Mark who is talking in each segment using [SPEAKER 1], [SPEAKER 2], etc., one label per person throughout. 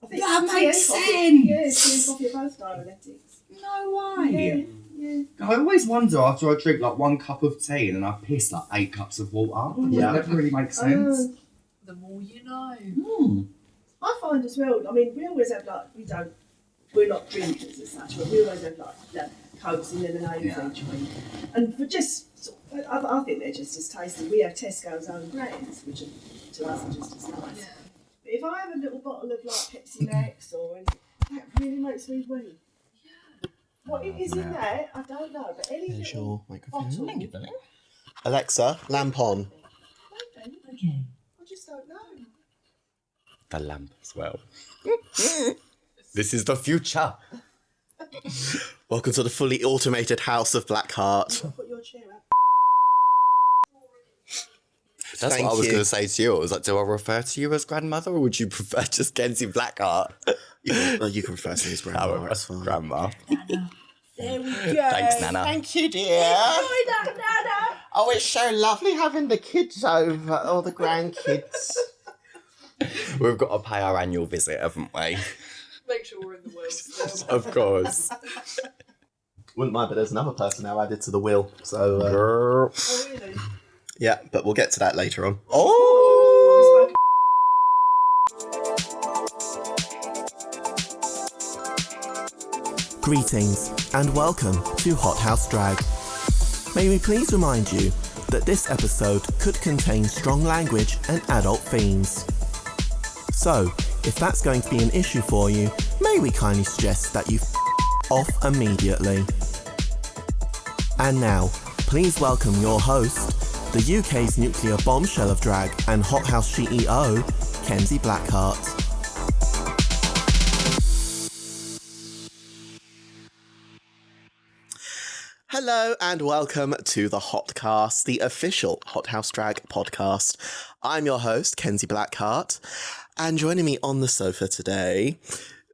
[SPEAKER 1] I think
[SPEAKER 2] That makes sense.
[SPEAKER 1] Yeah, tea and coffee are both diuretics.
[SPEAKER 2] No way.
[SPEAKER 1] Yeah.
[SPEAKER 2] I always wonder after I drink like 1 cup of tea and then I piss like 8 cups of water.
[SPEAKER 3] Yeah.
[SPEAKER 2] It never really makes sense.
[SPEAKER 4] The more you know.
[SPEAKER 1] I find as well, I mean, we always have like, we're not drinkers as such, but we always have like Cokes and lemonades each week. And for just, I think they're just as tasty. We have Tesco's own brands, which are, to us are just as nice.
[SPEAKER 4] Yeah.
[SPEAKER 1] But if I have a little bottle of like Pepsi Max or anything, that really makes me wee.
[SPEAKER 4] Yeah.
[SPEAKER 1] What it is in that, I don't know, but any
[SPEAKER 3] There's
[SPEAKER 1] little
[SPEAKER 3] your microphone.
[SPEAKER 1] bottle,
[SPEAKER 2] Thank you, darling.
[SPEAKER 3] Alexa, lamp on.
[SPEAKER 1] maybe,
[SPEAKER 4] Okay.
[SPEAKER 1] I just don't know.
[SPEAKER 2] The lamp as well. This is the future.
[SPEAKER 3] Welcome to the fully automated house of Blackheart.
[SPEAKER 1] Put your chair up.
[SPEAKER 2] That's
[SPEAKER 3] Thank
[SPEAKER 2] what I was
[SPEAKER 3] you.
[SPEAKER 2] going to say to you. I was like, do I refer to you as grandmother or would you prefer just Kenzie Blackheart?
[SPEAKER 3] You can refer to me as grandma.
[SPEAKER 2] Oh,
[SPEAKER 3] That's fine.
[SPEAKER 2] grandma.
[SPEAKER 1] There we go.
[SPEAKER 2] Thanks, Nana.
[SPEAKER 3] Thank you, dear.
[SPEAKER 1] Enjoy that, Nana.
[SPEAKER 3] Oh, it's so lovely having the kids over, or the grandkids.
[SPEAKER 2] We've got to pay our annual visit, haven't we?
[SPEAKER 4] Make sure we're in the will still.
[SPEAKER 2] Of course.
[SPEAKER 3] Wouldn't mind, but there's another person now added to the will. So,
[SPEAKER 2] Girl.
[SPEAKER 1] Oh, really?
[SPEAKER 3] yeah, but we'll get to that later on.
[SPEAKER 2] Oh!
[SPEAKER 5] Greetings and welcome to Hot House Drag. May we please remind you that this episode could contain strong language and adult themes. So, if that's going to be an issue for you, may we kindly suggest that you off immediately. And now, please welcome your host, the UK's nuclear bombshell of drag and Hot House CEO, Kenzie Blackheart.
[SPEAKER 3] Hello and welcome to the HotCast, the official Hot House Drag podcast. I'm your host, Kenzie Blackheart, and joining me on the sofa today,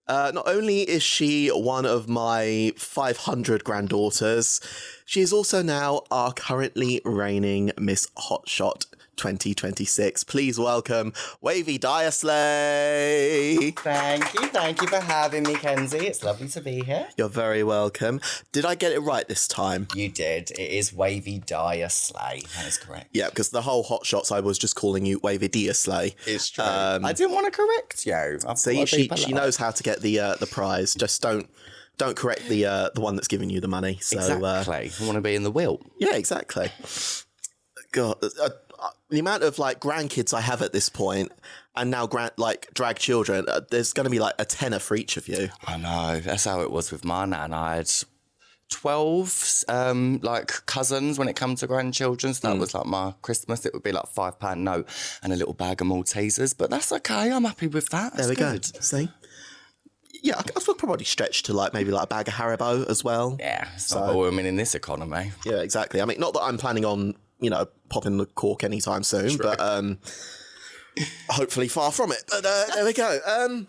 [SPEAKER 3] not only is she one of my 500 granddaughters, she is also now our currently reigning Miss Hotshot 2026. Please welcome Wavey Diya Slayé.
[SPEAKER 2] Thank you for having me, Kenzie. It's lovely to be here.
[SPEAKER 3] You're very welcome. Did I get it right this time?
[SPEAKER 2] You did. It is Wavey Diya Slayé. That is correct.
[SPEAKER 3] Yeah, because the whole Hot Shots, I was just calling you Wavey Diya Slayé.
[SPEAKER 2] It's true. I didn't want to correct you.
[SPEAKER 3] See, she knows how to get the prize. Just don't correct the one that's giving you the money. So
[SPEAKER 2] Exactly. I want to be in the will.
[SPEAKER 3] yeah, exactly. God, the amount of like grandkids I have at this point, and now drag children, there's going to be like a tenner for each of you.
[SPEAKER 2] I know. That's how it was with my nan. I had 12 cousins when it comes to grandchildren. So that was like my Christmas. It would be like £5 note and a little bag of Maltesers. But that's okay. I'm happy with that.
[SPEAKER 3] There we go. See. Yeah, I could probably stretch to like maybe like a bag of Haribo as well.
[SPEAKER 2] Yeah, it's not all women in this economy.
[SPEAKER 3] Yeah, exactly. I mean, not that I'm planning on, popping the cork anytime soon, but hopefully far from it. But there we go.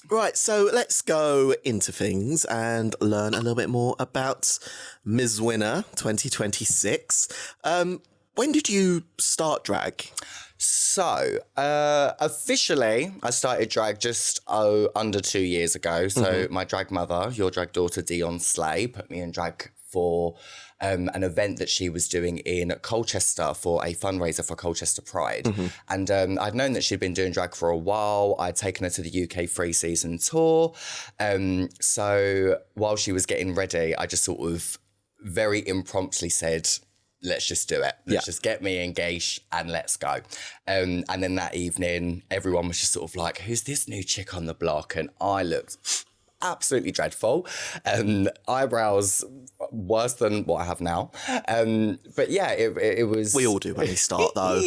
[SPEAKER 3] Right, so let's go into things and learn a little bit more about Ms. Winner 2026. When did you start drag?
[SPEAKER 2] So, officially, I started drag just under 2 years ago. So my drag mother, your drag daughter, Dion Slayé, put me in drag for an event that she was doing in Colchester for a fundraiser for Colchester Pride. And I'd known that she'd been doing drag for a while. I'd taken her to the UK 3-season tour. So while she was getting ready, I just sort of very impromptu said, let's just do it. Let's just get me engaged and let's go. And then that evening, everyone was just sort of like, who's this new chick on the block? And I looked absolutely dreadful. Eyebrows worse than what I have now. But yeah, it was...
[SPEAKER 3] We all do when we start, though.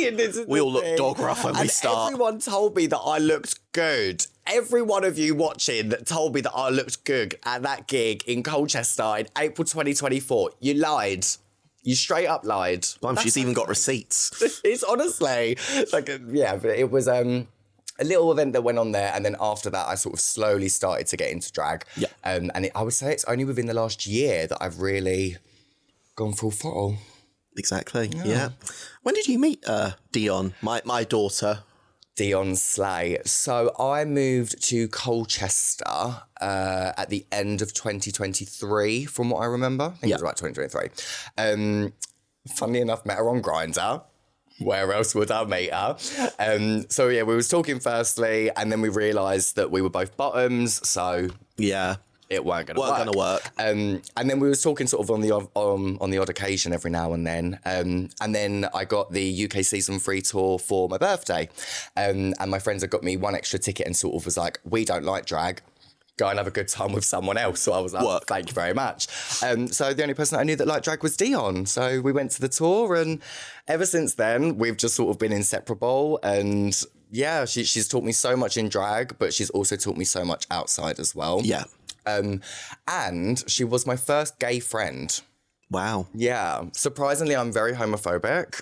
[SPEAKER 3] We all look dog rough when we start.
[SPEAKER 2] Everyone told me that I looked good. Every one of you watching told me that I looked good at that gig in Colchester in April 2024. You lied. You straight up lied.
[SPEAKER 3] She's even got receipts.
[SPEAKER 2] It's honestly like, but it was a little event that went on there. And then after that, I sort of slowly started to get into drag. Yeah. I would say it's only within the last year that I've really gone full throttle.
[SPEAKER 3] Exactly. Yeah. When did you meet Dion, my daughter?
[SPEAKER 2] Diya Slayé. So I moved to Colchester at the end of 2023, from what I remember. I think it was about 2023. Funnily enough, met her on Grindr. Where else would I meet her? So yeah, we was talking firstly, and then we realised that we were both bottoms, so
[SPEAKER 3] Yeah.
[SPEAKER 2] it weren't gonna work. And then we was talking sort of on the odd occasion every now and then. And then I got the UK season 3 tour for my birthday. And my friends had got me one extra ticket and sort of was like, we don't like drag. Go and have a good time with someone else. So I was like, thank you very much. So the only person I knew that liked drag was Diya. So we went to the tour, and ever since then, we've just sort of been inseparable. And yeah, she's taught me so much in drag, but she's also taught me so much outside as well.
[SPEAKER 3] Yeah.
[SPEAKER 2] And she was my first gay friend.
[SPEAKER 3] Wow.
[SPEAKER 2] Yeah. Surprisingly, I'm very homophobic.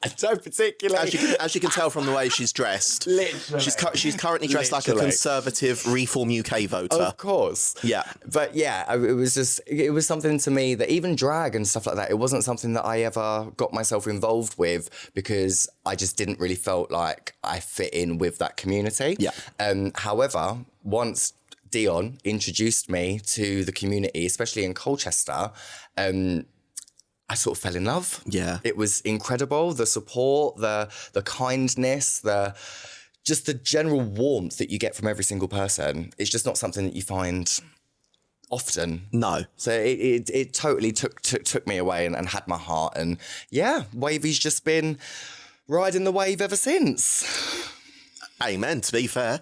[SPEAKER 2] I don't particularly.
[SPEAKER 3] As you can tell from the way she's dressed.
[SPEAKER 2] Literally.
[SPEAKER 3] She's currently dressed like a conservative Reform UK voter.
[SPEAKER 2] Of course.
[SPEAKER 3] Yeah.
[SPEAKER 2] But yeah, it was something to me that even drag and stuff like that, it wasn't something that I ever got myself involved with because I just didn't really felt like I fit in with that community.
[SPEAKER 3] Yeah.
[SPEAKER 2] However, once Diya introduced me to the community, especially in Colchester, I sort of fell in love.
[SPEAKER 3] Yeah.
[SPEAKER 2] It was incredible. The support, the kindness, just the general warmth that you get from every single person. It's just not something that you find often.
[SPEAKER 3] No.
[SPEAKER 2] So it totally took me away and had my heart. And yeah, Wavey's just been riding the wave ever since.
[SPEAKER 3] Amen, to be fair.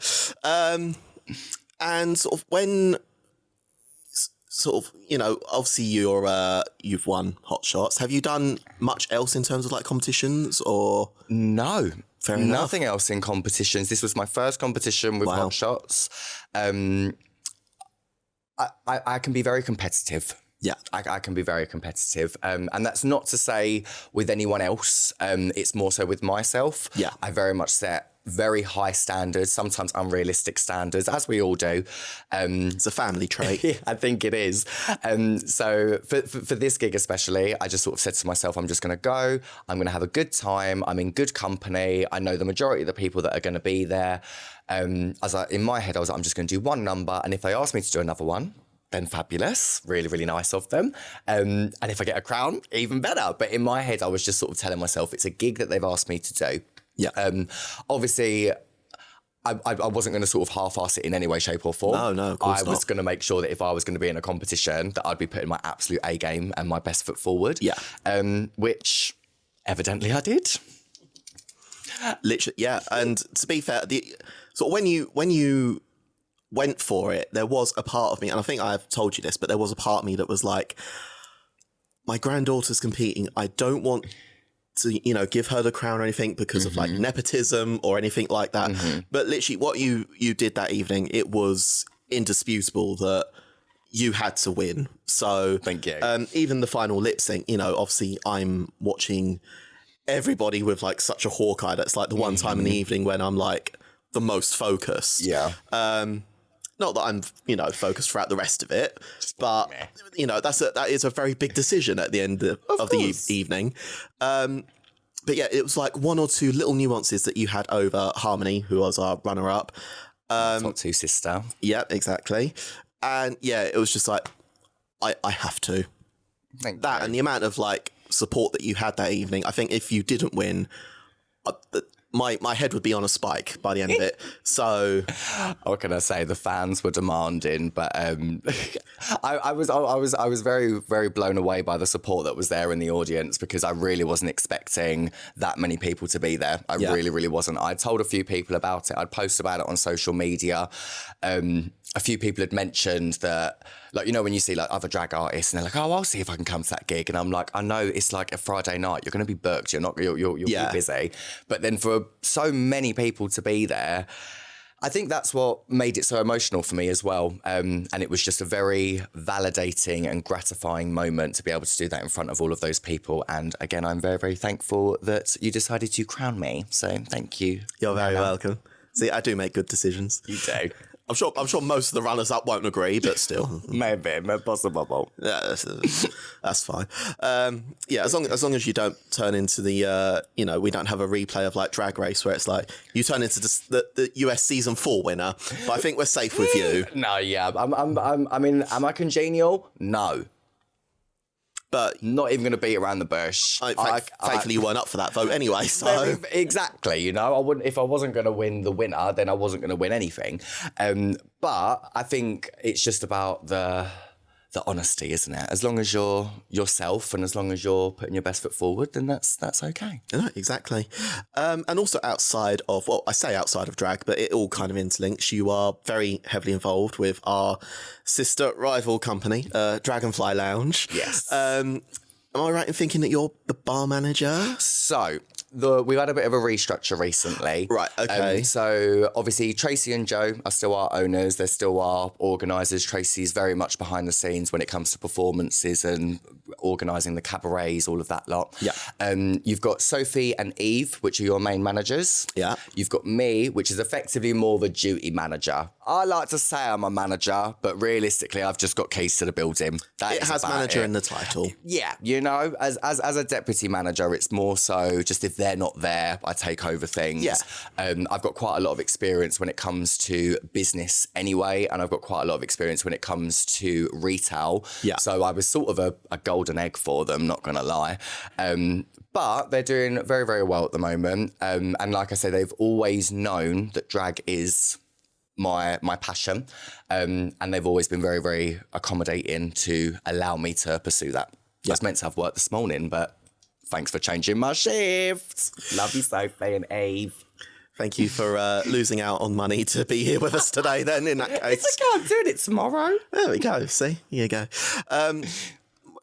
[SPEAKER 3] And sort of when... Sort of, you know, obviously you've won HotShots. Have you done much else in terms of like competitions or?
[SPEAKER 2] No,
[SPEAKER 3] Fair enough.
[SPEAKER 2] Nothing else in competitions. This was my first competition with HotShots. I can be very competitive.
[SPEAKER 3] Yeah.
[SPEAKER 2] I can be very competitive. And that's not to say with anyone else. It's more so with myself.
[SPEAKER 3] Yeah.
[SPEAKER 2] I very much set very high standards, sometimes unrealistic standards, as we all do.
[SPEAKER 3] It's a family trait.
[SPEAKER 2] Yeah, I think it is. So for this gig especially, I just sort of said to myself, I'm just going to go. I'm going to have a good time. I'm in good company. I know the majority of the people that are going to be there. In my head, I was like, I'm just going to do one number. And if they ask me to do another one, then fabulous, really, really nice of them. And if I get a crown, even better. But in my head, I was just sort of telling myself it's a gig that they've asked me to do.
[SPEAKER 3] Yeah.
[SPEAKER 2] Obviously, I wasn't going to sort of half-ass it in any way, shape or form.
[SPEAKER 3] No, of course
[SPEAKER 2] I was going to make sure that if I was going to be in a competition, that I'd be putting my absolute A game and my best foot forward.
[SPEAKER 3] Yeah.
[SPEAKER 2] Which evidently I did.
[SPEAKER 3] Literally, yeah. And to be fair, when you went for it, there was a part of me, and I think I've told you this, but there was a part of me that was like, my granddaughter's competing. I don't want to, you know, give her the crown or anything because of like nepotism or anything like that. But literally what you did that evening, it was indisputable that you had to win. So
[SPEAKER 2] thank you.
[SPEAKER 3] Even the final lip sync, you know, obviously I'm watching everybody with like such a hawk eye. That's like the one time in the evening when I'm like the most focused.
[SPEAKER 2] Yeah.
[SPEAKER 3] Not that I'm, you know, focused throughout the rest of it, but you know, that is a very big decision at the end of the evening. But yeah, it was like one or two little nuances that you had over Harmony, who was our runner-up.
[SPEAKER 2] Top two sister.
[SPEAKER 3] Yeah, exactly. And yeah, it was just like, I have to.
[SPEAKER 2] Thank
[SPEAKER 3] That
[SPEAKER 2] you.
[SPEAKER 3] and the amount of like support that you had that evening. I think if you didn't win, my head would be on a spike by the end of it. So
[SPEAKER 2] what can I say? The fans were demanding, but I was very, very blown away by the support that was there in the audience because I really wasn't expecting that many people to be there. I really, really wasn't. I told a few people about it. I'd posted about it on social media. A few people had mentioned that, like, you know, when you see like other drag artists and they're like, oh, I'll see if I can come to that gig. And I'm like, I know it's like a Friday night. You're going to be booked. You'll be busy. But then for so many people to be there, I think that's what made it so emotional for me as well. And it was just a very validating and gratifying moment to be able to do that in front of all of those people. And again, I'm very, very thankful that you decided to crown me. So thank you.
[SPEAKER 3] you're very welcome. See, I do make good decisions.
[SPEAKER 2] You do.
[SPEAKER 3] I'm sure most of the runners up won't agree, but still,
[SPEAKER 2] Maybe possible.
[SPEAKER 3] yeah, that's fine. Yeah, as long as you don't turn into the we don't have a replay of like Drag Race where it's like you turn into the US season 4 winner. But I think we're safe with you.
[SPEAKER 2] No, yeah. I mean, am I congenial? No.
[SPEAKER 3] But
[SPEAKER 2] Not even going to beat around the bush.
[SPEAKER 3] thankfully, you weren't up for that vote anyway. So
[SPEAKER 2] Exactly, I wouldn't. If I wasn't going to win the winner, then I wasn't going to win anything. But I think it's just about the honesty, isn't it? As long as you're yourself and as long as you're putting your best foot forward, then that's okay.
[SPEAKER 3] no, exactly. And also outside of, well, I say outside of drag, but it all kind of interlinks. You are very heavily involved with our sister rival company, Dragonfly Lounge.
[SPEAKER 2] Yes.
[SPEAKER 3] Am I right in thinking that you're the bar manager?
[SPEAKER 2] So we've had a bit of a restructure recently.
[SPEAKER 3] Right, okay.
[SPEAKER 2] So obviously Tracy and Joe are still our owners. They're still our organisers. Tracy's very much behind the scenes when it comes to performances and organising the cabarets, all of that lot.
[SPEAKER 3] Yeah.
[SPEAKER 2] You've got Sophie and Eve, which are your main managers.
[SPEAKER 3] Yeah.
[SPEAKER 2] You've got me, which is effectively more of a duty manager. I like to say I'm a manager, but realistically, I've just got keys to the building.
[SPEAKER 3] It has manager in the title.
[SPEAKER 2] Yeah, as a deputy manager, it's more so just if they're not there, I take over things.
[SPEAKER 3] Yeah.
[SPEAKER 2] I've got quite a lot of experience when it comes to business anyway, and I've got quite a lot of experience when it comes to retail.
[SPEAKER 3] Yeah.
[SPEAKER 2] So I was sort of a golden egg for them, not going to lie. But they're doing very, very well at the moment. And like I say, they've always known that drag is my passion. And they've always been very, very accommodating to allow me to pursue that. I was meant to have work this morning, but thanks for changing my shift. Love you, Sophie and Eve.
[SPEAKER 3] Thank you for losing out on money to be here with us today then, in that case.
[SPEAKER 2] It's okay, I'm doing it tomorrow.
[SPEAKER 3] There we go, see? Here you go.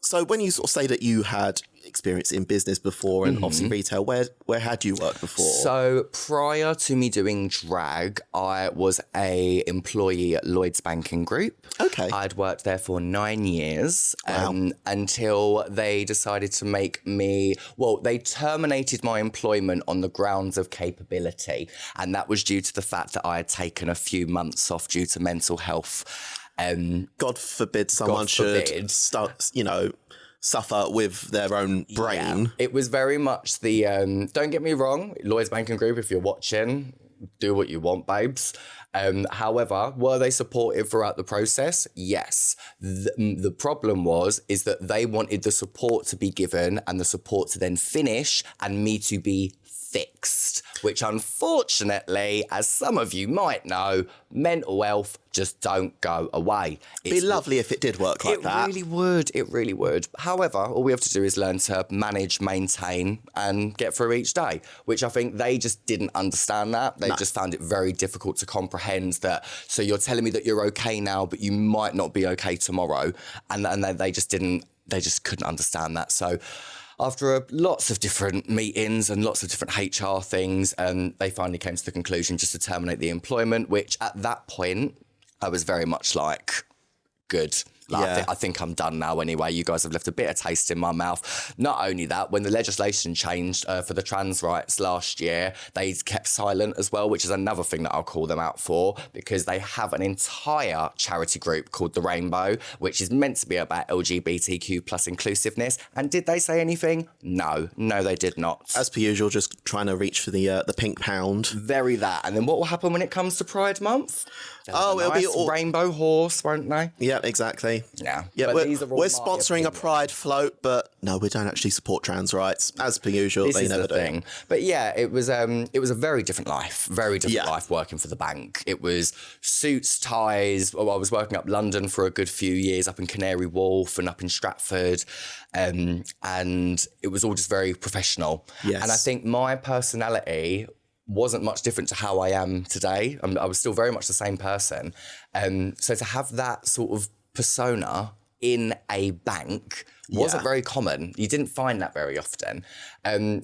[SPEAKER 3] So when you sort of say that you had experience in business before and obviously retail, where had you worked before?
[SPEAKER 2] So prior to me doing drag, I was a employee at Lloyds Banking Group.
[SPEAKER 3] Okay.
[SPEAKER 2] I'd worked there for 9 years
[SPEAKER 3] Wow.
[SPEAKER 2] until they decided to make me, they terminated my employment on the grounds of capability. And that was due to the fact that I had taken a few months off due to mental health.
[SPEAKER 3] God forbid someone should start, suffer with their own brain.
[SPEAKER 2] Yeah. It was very much the, don't get me wrong, Lloyds Banking Group, if you're watching, do what you want, babes. However, were they supportive throughout the process? Yes. The problem is that they wanted the support to be given and the support to then finish and me to be fixed, which unfortunately, as some of you might know, mental health just don't go away.
[SPEAKER 3] It'd be lovely if it did work like that.
[SPEAKER 2] It really would. However, all we have to do is learn to manage, maintain, and get through each day, which I think they just didn't understand that. They just found it very difficult to comprehend that. So you're telling me that you're okay now, but you might not be okay tomorrow. And they just couldn't understand that. So after lots of different meetings and lots of different HR things, they finally came to the conclusion just to terminate the employment, which at that point, I was very much like, good. I think I'm done now anyway. You guys have left a bitter taste in my mouth. Not only that, when the legislation changed for the trans rights last year, they kept silent as well, which is another thing that I'll call them out for, because they have an entire charity group called The Rainbow, which is meant to be about LGBTQ plus inclusiveness. And did they say anything? No, they did not.
[SPEAKER 3] As per usual, just trying to reach for the pink pound.
[SPEAKER 2] Very that. And then what will happen when it comes to Pride Month?
[SPEAKER 3] It'll be all
[SPEAKER 2] rainbow horse, won't they?
[SPEAKER 3] Yeah, exactly.
[SPEAKER 2] Yeah.
[SPEAKER 3] Yeah,
[SPEAKER 2] But these are all
[SPEAKER 3] we're
[SPEAKER 2] my
[SPEAKER 3] sponsoring a
[SPEAKER 2] opinions.
[SPEAKER 3] Pride float, but no, we don't actually support trans rights. As per usual,
[SPEAKER 2] This
[SPEAKER 3] they
[SPEAKER 2] is
[SPEAKER 3] never
[SPEAKER 2] the
[SPEAKER 3] do.
[SPEAKER 2] thing. But yeah, it was a very different life. Very different
[SPEAKER 3] Yeah.
[SPEAKER 2] life working for the bank. It was suits, ties. I was working up London for a good few years, up in Canary Wharf and up in Stratford. And it was all just very professional.
[SPEAKER 3] Yes.
[SPEAKER 2] And I think my personality wasn't much different to how I am today. I was still very much the same person. So to have that sort of persona in a bank wasn't very common. You didn't find that very often.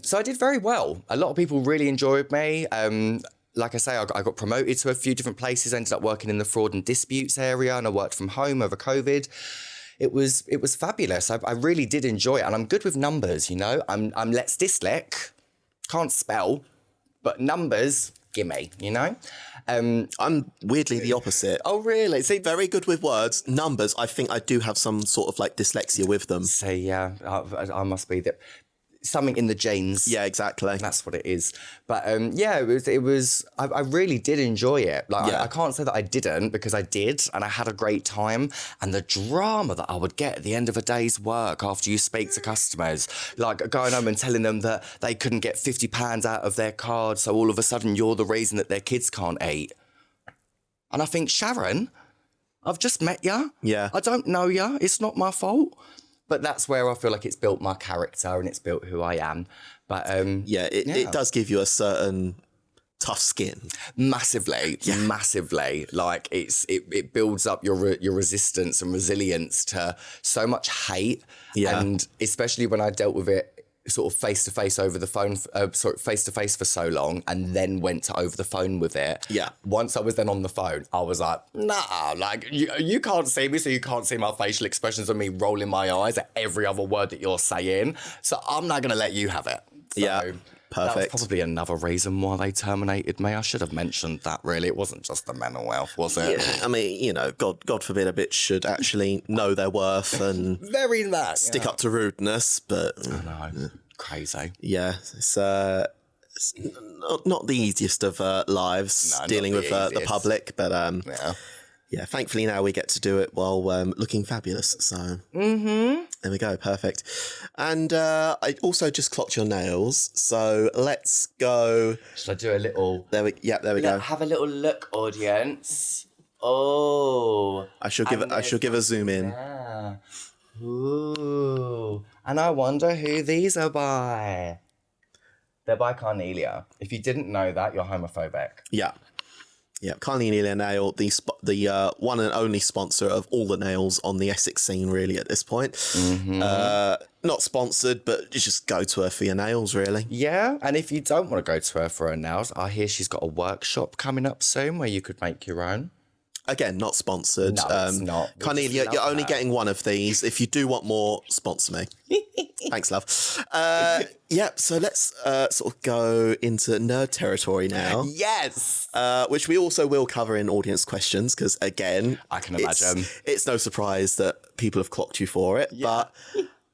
[SPEAKER 2] So I did very well. A lot of people really enjoyed me. Like I say, I got promoted to a few different places, ended up working in the fraud and disputes area, and I worked from home over COVID. It was fabulous. I really did enjoy it, and I'm good with numbers, I'm let's dyslexic, can't spell, but numbers, gimme, you know?
[SPEAKER 3] I'm weirdly the opposite.
[SPEAKER 2] Oh, really? See,
[SPEAKER 3] Very good with words. Numbers, I think I do have some sort of like dyslexia with them.
[SPEAKER 2] yeah, I must be that. Something in the genes.
[SPEAKER 3] Yeah, exactly.
[SPEAKER 2] That's what it is. But yeah, it was I really did enjoy it. Like
[SPEAKER 3] Yeah.
[SPEAKER 2] I can't say that I didn't, because I did, and I had a great time. And the drama that I would get at the end of a day's work after you speak to customers, like going home and telling them that they couldn't get £50 out of their card, so all of a sudden you're the reason that their kids can't eat. And I think, Sharon, I've just met you.
[SPEAKER 3] Yeah.
[SPEAKER 2] I don't know you. It's not my fault. But that's where I feel like it's built my character and it's built who I am. But
[SPEAKER 3] It does give you a certain tough skin.
[SPEAKER 2] Massively. Like it builds up your resistance and resilience to so much hate.
[SPEAKER 3] Yeah.
[SPEAKER 2] And especially when I dealt with it sort of face to face over the phone, face to face for so long, and then went to over the phone with it.
[SPEAKER 3] Yeah.
[SPEAKER 2] Once I was then on the phone, I was like, nah, like you can't see me, so you can't see my facial expressions of me rolling my eyes at every other word that you're saying. So I'm not gonna let you have it. So
[SPEAKER 3] Yeah. Perfect.
[SPEAKER 2] That was probably another reason why they terminated me. I should have mentioned that, really. It wasn't just the mental health, was it?
[SPEAKER 3] Yeah, I mean, you know, God forbid a bitch should actually know their worth and
[SPEAKER 2] Very that.
[SPEAKER 3] stick up to rudeness, but
[SPEAKER 2] I know. Crazy.
[SPEAKER 3] yeah, it's not the easiest of lives
[SPEAKER 2] No, not
[SPEAKER 3] dealing
[SPEAKER 2] the
[SPEAKER 3] with the
[SPEAKER 2] easiest.
[SPEAKER 3] public, but
[SPEAKER 2] Yeah.
[SPEAKER 3] yeah, thankfully now we get to do it while looking fabulous. So there we go, perfect. And I also just clocked your nails, so let's go.
[SPEAKER 2] Should I do a little...
[SPEAKER 3] There we go.
[SPEAKER 2] Have a little look, audience. Oh.
[SPEAKER 3] I shall give a zoom in.
[SPEAKER 2] Yeah. Ooh. And I wonder who these are by. They're by Carnelia. If you didn't know that, you're homophobic.
[SPEAKER 3] Yeah. Yeah, Carnelia Nail, the one and only sponsor of all the nails on the Essex scene, really, at this point. Not sponsored, but you just go to her for your nails, really.
[SPEAKER 2] Yeah, and if you don't want to go to her for her nails, I hear she's got a workshop coming up soon where you could make your own.
[SPEAKER 3] Again, not sponsored.
[SPEAKER 2] No, it's not. We
[SPEAKER 3] Carnelia,
[SPEAKER 2] just love
[SPEAKER 3] you're only
[SPEAKER 2] that.
[SPEAKER 3] getting one of these. If you do want more, sponsor me. Thanks, love. Yeah, so let's sort of go into nerd territory now.
[SPEAKER 2] Yes!
[SPEAKER 3] Which we also will cover in audience questions, because again,
[SPEAKER 2] I can imagine.
[SPEAKER 3] It's no surprise that people have clocked you for it, but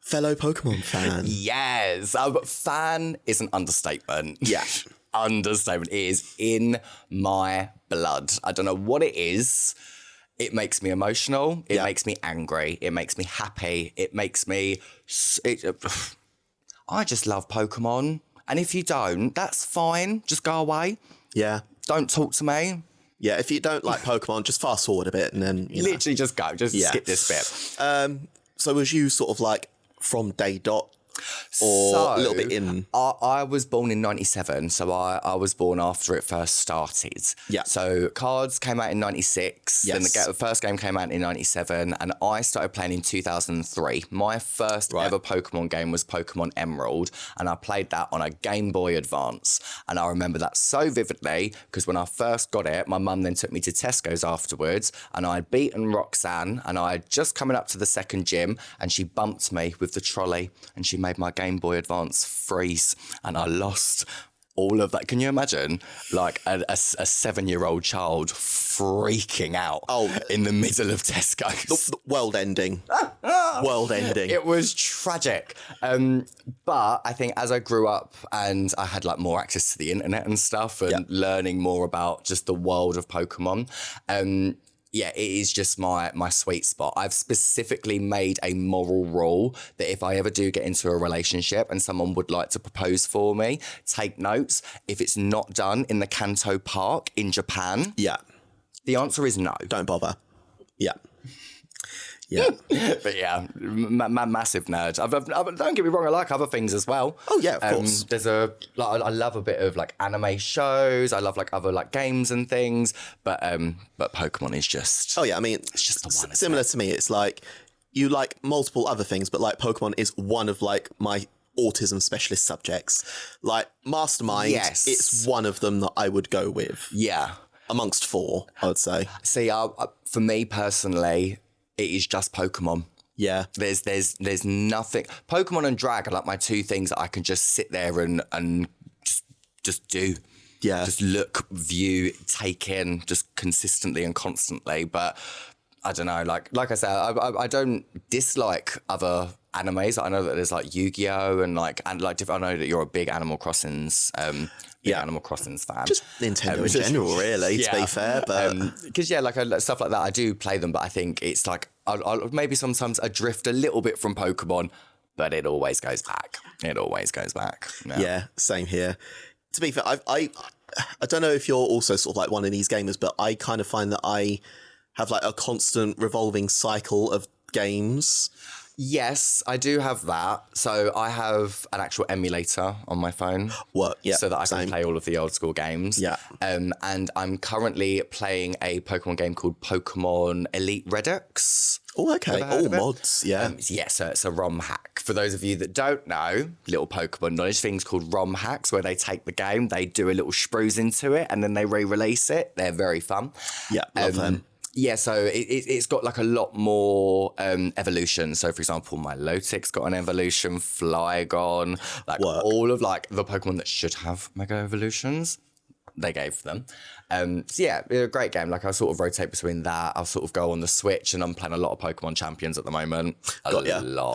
[SPEAKER 3] fellow Pokemon fan.
[SPEAKER 2] Yes! But fan is an understatement.
[SPEAKER 3] Yeah.
[SPEAKER 2] Understatement. It is in my blood. I don't know what it is. It makes me emotional. It makes me angry. It makes me happy. It makes me... I just love Pokemon. And if you don't, that's fine. Just go away.
[SPEAKER 3] Yeah.
[SPEAKER 2] Don't talk to me.
[SPEAKER 3] Yeah, if you don't like Pokemon, just fast forward a bit and then, you know.
[SPEAKER 2] Literally just go. Just skip this bit.
[SPEAKER 3] So was you sort of like from day dot or a little bit in?
[SPEAKER 2] I was born in 97, so I was born after it first started.
[SPEAKER 3] Yeah.
[SPEAKER 2] So Cards came out in 96, then
[SPEAKER 3] Yes.
[SPEAKER 2] the first game came out in 97, and I started playing in 2003. My first ever Pokemon game was Pokemon Emerald, and I played that on a Game Boy Advance. And I remember that so vividly, because when I first got it, my mum then took me to Tesco's afterwards, and I'd beaten Roxanne, and I had just coming up to the second gym, and she bumped me with the trolley, and she made my Game Boy Advance freeze, and I lost all of that. Can you imagine, like a 7-year-old child freaking out in the middle of Tesco's?
[SPEAKER 3] The world ending. World ending.
[SPEAKER 2] It was tragic. But I think as I grew up and I had like more access to the internet and stuff and learning more about just the world of Pokemon, yeah, it is just my sweet spot. I've specifically made a moral rule that if I ever do get into a relationship and someone would like to propose for me, take notes. If it's not done in the Kanto Park in Japan, the answer is no.
[SPEAKER 3] Don't bother. Yeah. Yeah.
[SPEAKER 2] But yeah, massive nerd. Don't get me wrong, I like other things as well.
[SPEAKER 3] Oh yeah, of course.
[SPEAKER 2] There's I love a bit of like anime shows. I love like other like games and things. But Pokemon is just.
[SPEAKER 3] Oh yeah, I mean,
[SPEAKER 2] it's just the one.
[SPEAKER 3] Similar to me, it's like you like multiple other things, but like Pokemon is one of like my autism specialist subjects. Like Mastermind, it's one of them that I would go with.
[SPEAKER 2] Yeah.
[SPEAKER 3] Amongst 4, I would say.
[SPEAKER 2] See, for me personally, it is just Pokemon.
[SPEAKER 3] Yeah.
[SPEAKER 2] There's nothing. Pokemon and Drag are like my two things that I can just sit there and just do.
[SPEAKER 3] Yeah.
[SPEAKER 2] just look, view, take in just consistently and constantly. But I don't know, like I said, I don't dislike other animes. I know that there's like Yu-Gi-Oh! and different. I know that you're a big Animal Crossing's Animal Crossing's fan.
[SPEAKER 3] Just Nintendo in general, really, to be fair. But
[SPEAKER 2] because stuff like that, I do play them, but I think it's like I'll maybe sometimes I drift a little bit from Pokemon, but it always goes back. It always goes back.
[SPEAKER 3] Yeah, same here. To be fair, I don't know if you're also sort of like one of these gamers, but I kind of find that I have like a constant revolving cycle of games.
[SPEAKER 2] Yes, I do have that. So I have an actual emulator on my phone. So that I can play all of the old school games.
[SPEAKER 3] Yeah.
[SPEAKER 2] And I'm currently playing a Pokemon game called Pokemon Elite Redux.
[SPEAKER 3] Oh, okay. All mods, yeah.
[SPEAKER 2] So it's a ROM hack. For those of you that don't know, little Pokemon knowledge, things called ROM hacks, where they take the game, they do a little spruce into it, and then they re-release it. They're very fun.
[SPEAKER 3] Yeah, love them.
[SPEAKER 2] Yeah, so it's got like a lot more evolution. So, for example, my Lotic's got an evolution, Flygon, like all of like the Pokemon that should have Mega Evolutions, they gave them. So yeah, a great game. Like I sort of rotate between that. I'll sort of go on the Switch, and I'm playing a lot of Pokemon Champions at the moment. A lot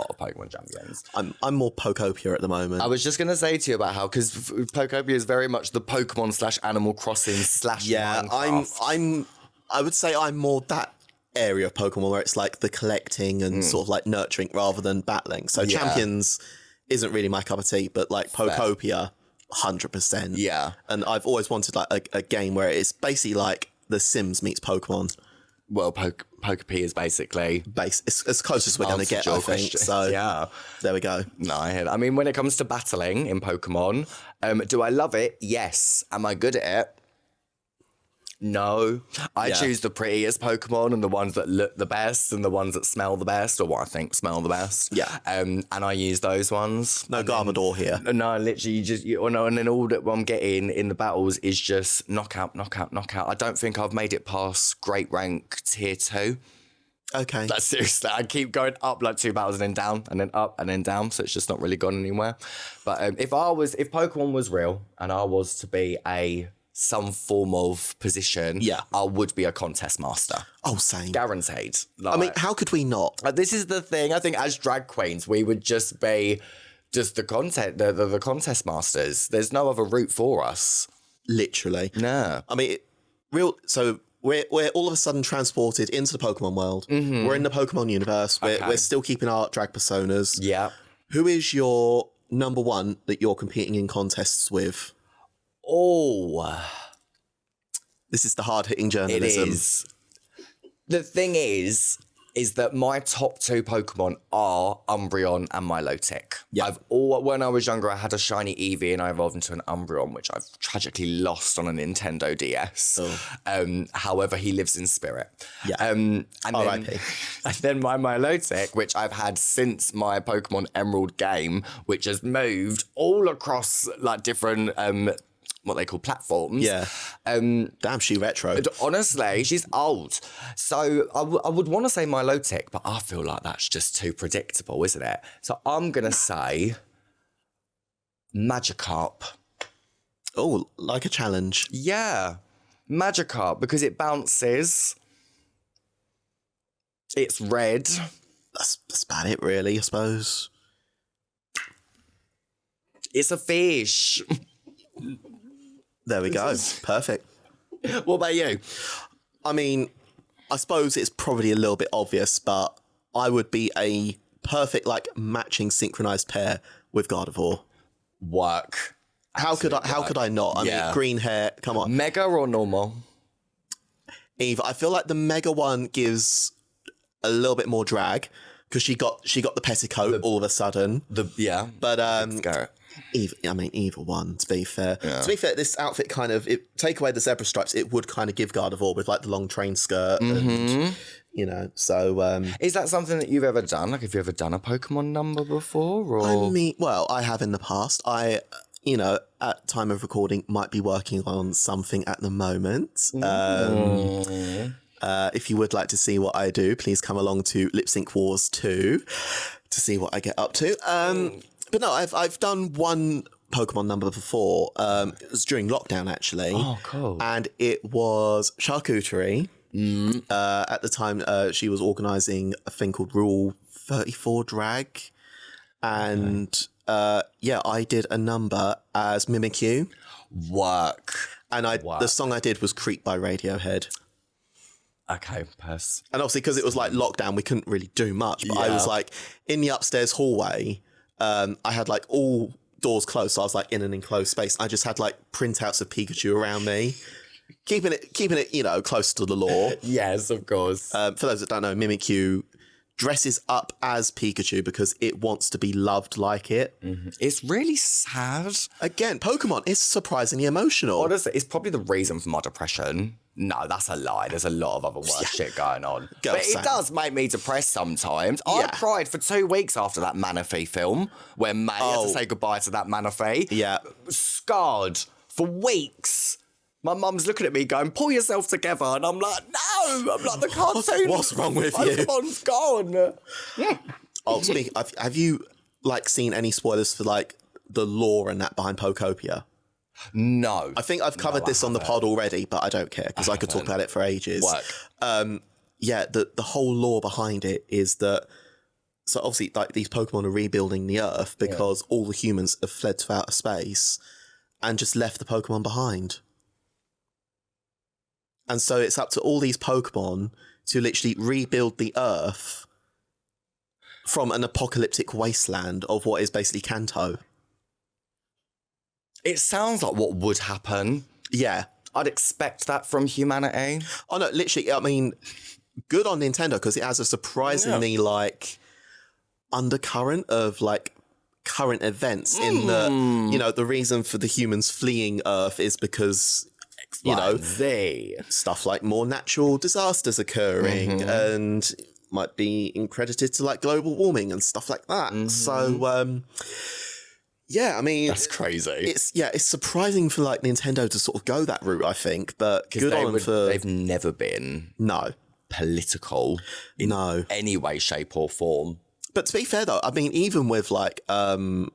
[SPEAKER 2] of Pokemon Champions.
[SPEAKER 3] I'm more Pokopia at the moment.
[SPEAKER 2] I was just going to say to you about how, because Pokopia is very much the Pokemon / Animal Crossing / Minecraft.
[SPEAKER 3] I would say I'm more that area of Pokemon where it's like the collecting and sort of like nurturing rather than battling. So Champions isn't really my cup of tea, but like Pokopia, 100%.
[SPEAKER 2] Yeah.
[SPEAKER 3] And I've always wanted like a game where it's basically like The Sims meets Pokemon.
[SPEAKER 2] Well, Pokopia is basically...
[SPEAKER 3] It's as close as we're going to get, I think. So
[SPEAKER 2] yeah.
[SPEAKER 3] There we go.
[SPEAKER 2] No, I hear that. I mean, when it comes to battling in Pokemon, do I love it? Yes. Am I good at it? No. I choose the prettiest Pokemon and the ones that look the best and the ones that smell the best, or what I think smell the best.
[SPEAKER 3] Yeah.
[SPEAKER 2] And I use those ones.
[SPEAKER 3] No Garbodor here.
[SPEAKER 2] No, literally, and then all that I'm getting in the battles is just knockout. I don't think I've made it past Great Rank Tier 2.
[SPEAKER 3] Okay.
[SPEAKER 2] That's seriously, I keep going up like 2 battles and then down and then up and then down, so it's just not really gone anywhere. But if Pokemon was real and I was to be some form of position, I would be a contest master.
[SPEAKER 3] Oh, same.
[SPEAKER 2] Guaranteed.
[SPEAKER 3] I mean, how could we not?
[SPEAKER 2] This is the thing. I think as drag queens, we would just be the contest masters. There's no other route for us.
[SPEAKER 3] Literally.
[SPEAKER 2] No.
[SPEAKER 3] I mean, so we're all of a sudden transported into the Pokemon world.
[SPEAKER 2] Mm-hmm.
[SPEAKER 3] We're in the Pokemon universe. We're still keeping our drag personas.
[SPEAKER 2] Yeah.
[SPEAKER 3] Who is your number one that you're competing in contests with?
[SPEAKER 2] Oh.
[SPEAKER 3] This is the hard-hitting journalism.
[SPEAKER 2] It is. The thing is that my top 2 Pokemon are Umbreon and Milotic. Yeah. When I was younger, I had a shiny Eevee and I evolved into an Umbreon, which I've tragically lost on a Nintendo DS. Oh. However, he lives in spirit.
[SPEAKER 3] Yeah.
[SPEAKER 2] And
[SPEAKER 3] R.I.P.
[SPEAKER 2] then my Milotic, which I've had since my Pokemon Emerald game, which has moved all across like different what they call platforms.
[SPEAKER 3] Yeah. Damn, she retro.
[SPEAKER 2] Honestly, she's old. So I would want to say Milotic, but I feel like that's just too predictable, isn't it? So I'm going to say Magikarp.
[SPEAKER 3] Oh, like a challenge.
[SPEAKER 2] Yeah. Magikarp, because it bounces. It's red.
[SPEAKER 3] That's about it, really, I suppose.
[SPEAKER 2] It's a fish.
[SPEAKER 3] There we go. Perfect.
[SPEAKER 2] What about you?
[SPEAKER 3] I mean, I suppose it's probably a little bit obvious, but I would be a perfect, like, matching synchronized pair with Gardevoir.
[SPEAKER 2] Work.
[SPEAKER 3] How could I not? I mean, green hair, come on.
[SPEAKER 2] Mega or normal?
[SPEAKER 3] Eve, I feel like the Mega one gives a little bit more drag because she got the petticoat all of a sudden. But either one, to be fair. Yeah. To be fair, this outfit kind of, take away the zebra stripes, it would kind of give Gardevoir with like the long train skirt and, you know, so...
[SPEAKER 2] Is that something that you've ever done? Like, have you ever done a Pokemon number before? Or?
[SPEAKER 3] I mean, well, I have in the past. I, you know, at time of recording, might be working on something at the moment. If you would like to see what I do, please come along to Lip Sync Wars 2 to see what I get up to. But no, I've done one Pokemon number before. It was during lockdown, actually.
[SPEAKER 2] Oh, cool.
[SPEAKER 3] And it was charcuterie. At the time, she was organising a thing called Rule 34 Drag. And I did a number as Mimikyu.
[SPEAKER 2] Work.
[SPEAKER 3] And the song I did was Creep by Radiohead.
[SPEAKER 2] Okay, pass.
[SPEAKER 3] And obviously, because it was like lockdown, we couldn't really do much. But I was like in the upstairs hallway. I had like all doors closed, so I was like in an enclosed space. I just had like printouts of Pikachu around me, keeping it close to the law.
[SPEAKER 2] Yes, of course.
[SPEAKER 3] For those that don't know, Mimikyu dresses up as Pikachu because it wants to be loved like it.
[SPEAKER 2] Mm-hmm. It's really sad.
[SPEAKER 3] Again, Pokemon is surprisingly emotional.
[SPEAKER 2] Honestly, it's probably the reason for my depression. No, that's a lie. There's a lot of other worse shit going on. But it does make me depressed sometimes. I cried for 2 weeks after that Manaphy film, where May had to say goodbye to that Manaphy.
[SPEAKER 3] Yeah.
[SPEAKER 2] Scarred for weeks. My mum's looking at me going, pull yourself together. And I'm like, no. I'm like, the cartoon.
[SPEAKER 3] What's wrong with you?
[SPEAKER 2] Pokemon's gone.
[SPEAKER 3] Have you like seen any spoilers for like the lore and that behind Pokopia?
[SPEAKER 2] No.
[SPEAKER 3] I think I've covered this on the pod already, but I don't care because I could talk about it for ages.
[SPEAKER 2] Work.
[SPEAKER 3] The whole lore behind it is that, so obviously like these Pokemon are rebuilding the Earth because all the humans have fled to outer space and just left the Pokemon behind. And so it's up to all these Pokemon to literally rebuild the Earth from an apocalyptic wasteland of what is basically Kanto.
[SPEAKER 2] It sounds like what would happen.
[SPEAKER 3] Yeah.
[SPEAKER 2] I'd expect that from humanity.
[SPEAKER 3] Oh, no, literally, I mean, good on Nintendo because it has a surprisingly, like, undercurrent of, like, current events in the, the reason for the humans fleeing Earth is because, stuff like more natural disasters occurring and might be credited to, like, global warming and stuff like that. So, yeah, I mean...
[SPEAKER 2] That's crazy.
[SPEAKER 3] It's surprising for, like, Nintendo to sort of go that route, I think, but good on them for...
[SPEAKER 2] They've never been...
[SPEAKER 3] No.
[SPEAKER 2] Political. In any way, shape or form.
[SPEAKER 3] But to be fair, though, I mean, even with, like, Tomodachi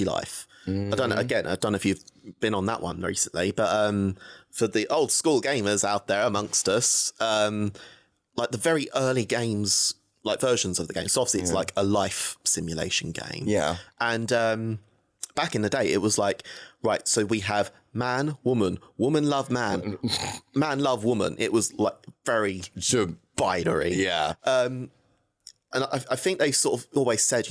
[SPEAKER 3] Life, I don't know if you've been on that one recently, but for the old school gamers out there amongst us, like, the very early games... like versions of the game. So obviously it's like a life simulation game.
[SPEAKER 2] Yeah.
[SPEAKER 3] And back in the day, it was like, right, so we have man, woman love man, man love woman. It was like very binary.
[SPEAKER 2] Yeah.
[SPEAKER 3] And I think they sort of always said,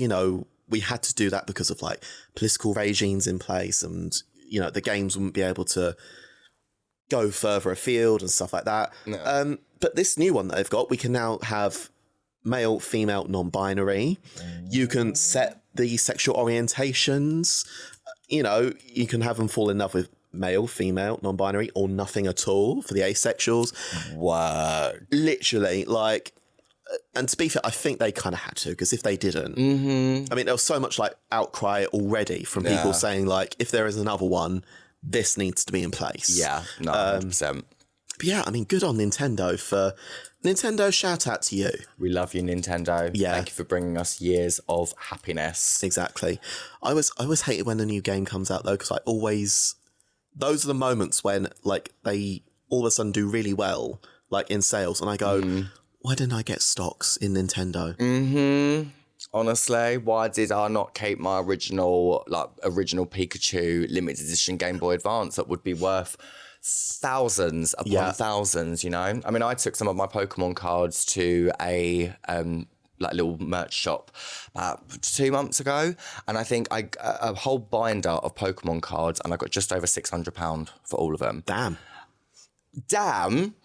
[SPEAKER 3] we had to do that because of like political regimes in place and, the games wouldn't be able to go further afield and stuff like that. No. But this new one that they've got, we can now have male, female, non-binary. You can set the sexual orientations. You can have them fall in love with male, female, non-binary, or nothing at all for the asexuals.
[SPEAKER 2] Wow.
[SPEAKER 3] Literally, like... And to be fair, I think they kind of had to, because if they didn't... I mean, there was so much, like, outcry already from people saying, like, if there is another one, this needs to be in place.
[SPEAKER 2] Yeah, no, 100%.
[SPEAKER 3] But yeah, I mean, good on Nintendo for... Nintendo, shout out to you.
[SPEAKER 2] We love you, Nintendo.
[SPEAKER 3] Yeah.
[SPEAKER 2] Thank you for bringing us years of happiness.
[SPEAKER 3] Exactly. I always hate it when a new game comes out, though, because I always... Those are the moments when, like, they all of a sudden do really well, like, in sales, and I go, why didn't I get stocks in Nintendo?
[SPEAKER 2] Honestly, why did I not keep my original Pikachu limited edition Game Boy Advance that would be worth... thousands upon thousands, I mean, I took some of my Pokemon cards to a little merch shop about 2 months ago, and I think a whole binder of Pokemon cards, and I got just over £600 for all of them. Damn.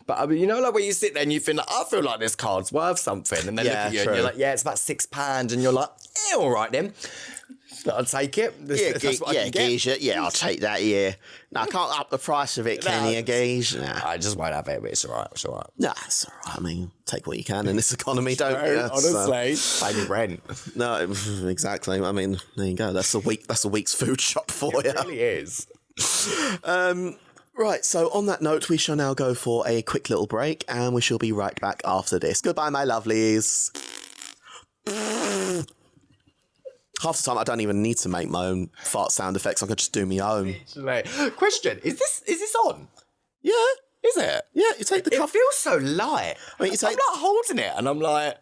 [SPEAKER 2] But I mean, like when you sit there and you think, like, I feel like this card's worth something, and they look at you and you're like, yeah, it's about £6, and you're like, yeah, all right then. I'll take it.
[SPEAKER 3] Geisha. Yeah, I'll take that, yeah. No, I can't up the price of it, can you, Geisha? Nah.
[SPEAKER 2] I just won't have it, but it's all right. It's all right.
[SPEAKER 3] Nah, it's all right. I mean, take what you can in this economy, don't you?
[SPEAKER 2] Honestly. Pay me rent.
[SPEAKER 3] No, exactly. I mean, there you go. That's a week's food shop for you.
[SPEAKER 2] It really is.
[SPEAKER 3] Right, so on that note, we shall now go for a quick little break, and we shall be right back after this. Goodbye, my lovelies. Half the time, I don't even need to make my own fart sound effects. I can just do my own.
[SPEAKER 2] Question: Is this on?
[SPEAKER 3] Yeah.
[SPEAKER 2] Is it?
[SPEAKER 3] Yeah, you take the
[SPEAKER 2] It
[SPEAKER 3] cover.
[SPEAKER 2] feels so light.
[SPEAKER 3] I mean, you take-
[SPEAKER 2] I'm like holding it, and I'm like,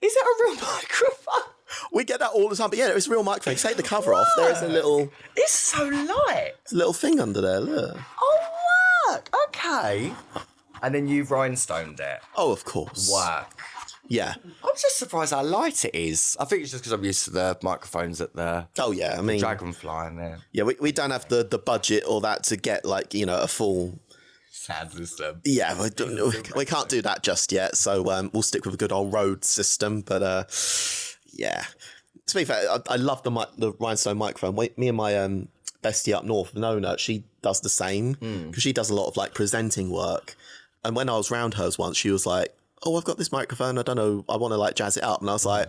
[SPEAKER 2] is it a real microphone?
[SPEAKER 3] We get that all the time, but yeah, it's a real microphone. You take the cover off. There is a little
[SPEAKER 2] It's so light.
[SPEAKER 3] thing under there. Look.
[SPEAKER 2] Oh, work. Okay. And then you've rhinestoned it.
[SPEAKER 3] Oh, of course.
[SPEAKER 2] Work.
[SPEAKER 3] Yeah.
[SPEAKER 2] I'm just surprised how light it is. I think it's just because I'm used to the microphones at the
[SPEAKER 3] Oh, yeah. I mean,
[SPEAKER 2] Dragonfly in there.
[SPEAKER 3] yeah, we don't have the budget or that to get like, a full.
[SPEAKER 2] Sound system.
[SPEAKER 3] Yeah, we can't do that just yet. So we'll stick with a good old Rode system. But yeah. To be fair, I love the rhinestone microphone. Me and my bestie up north, Nona, she does the same because she does a lot of like presenting work. And when I was round hers once, she was like, "Oh, I've got this microphone. I don't know. I want to like jazz it up." And I was like,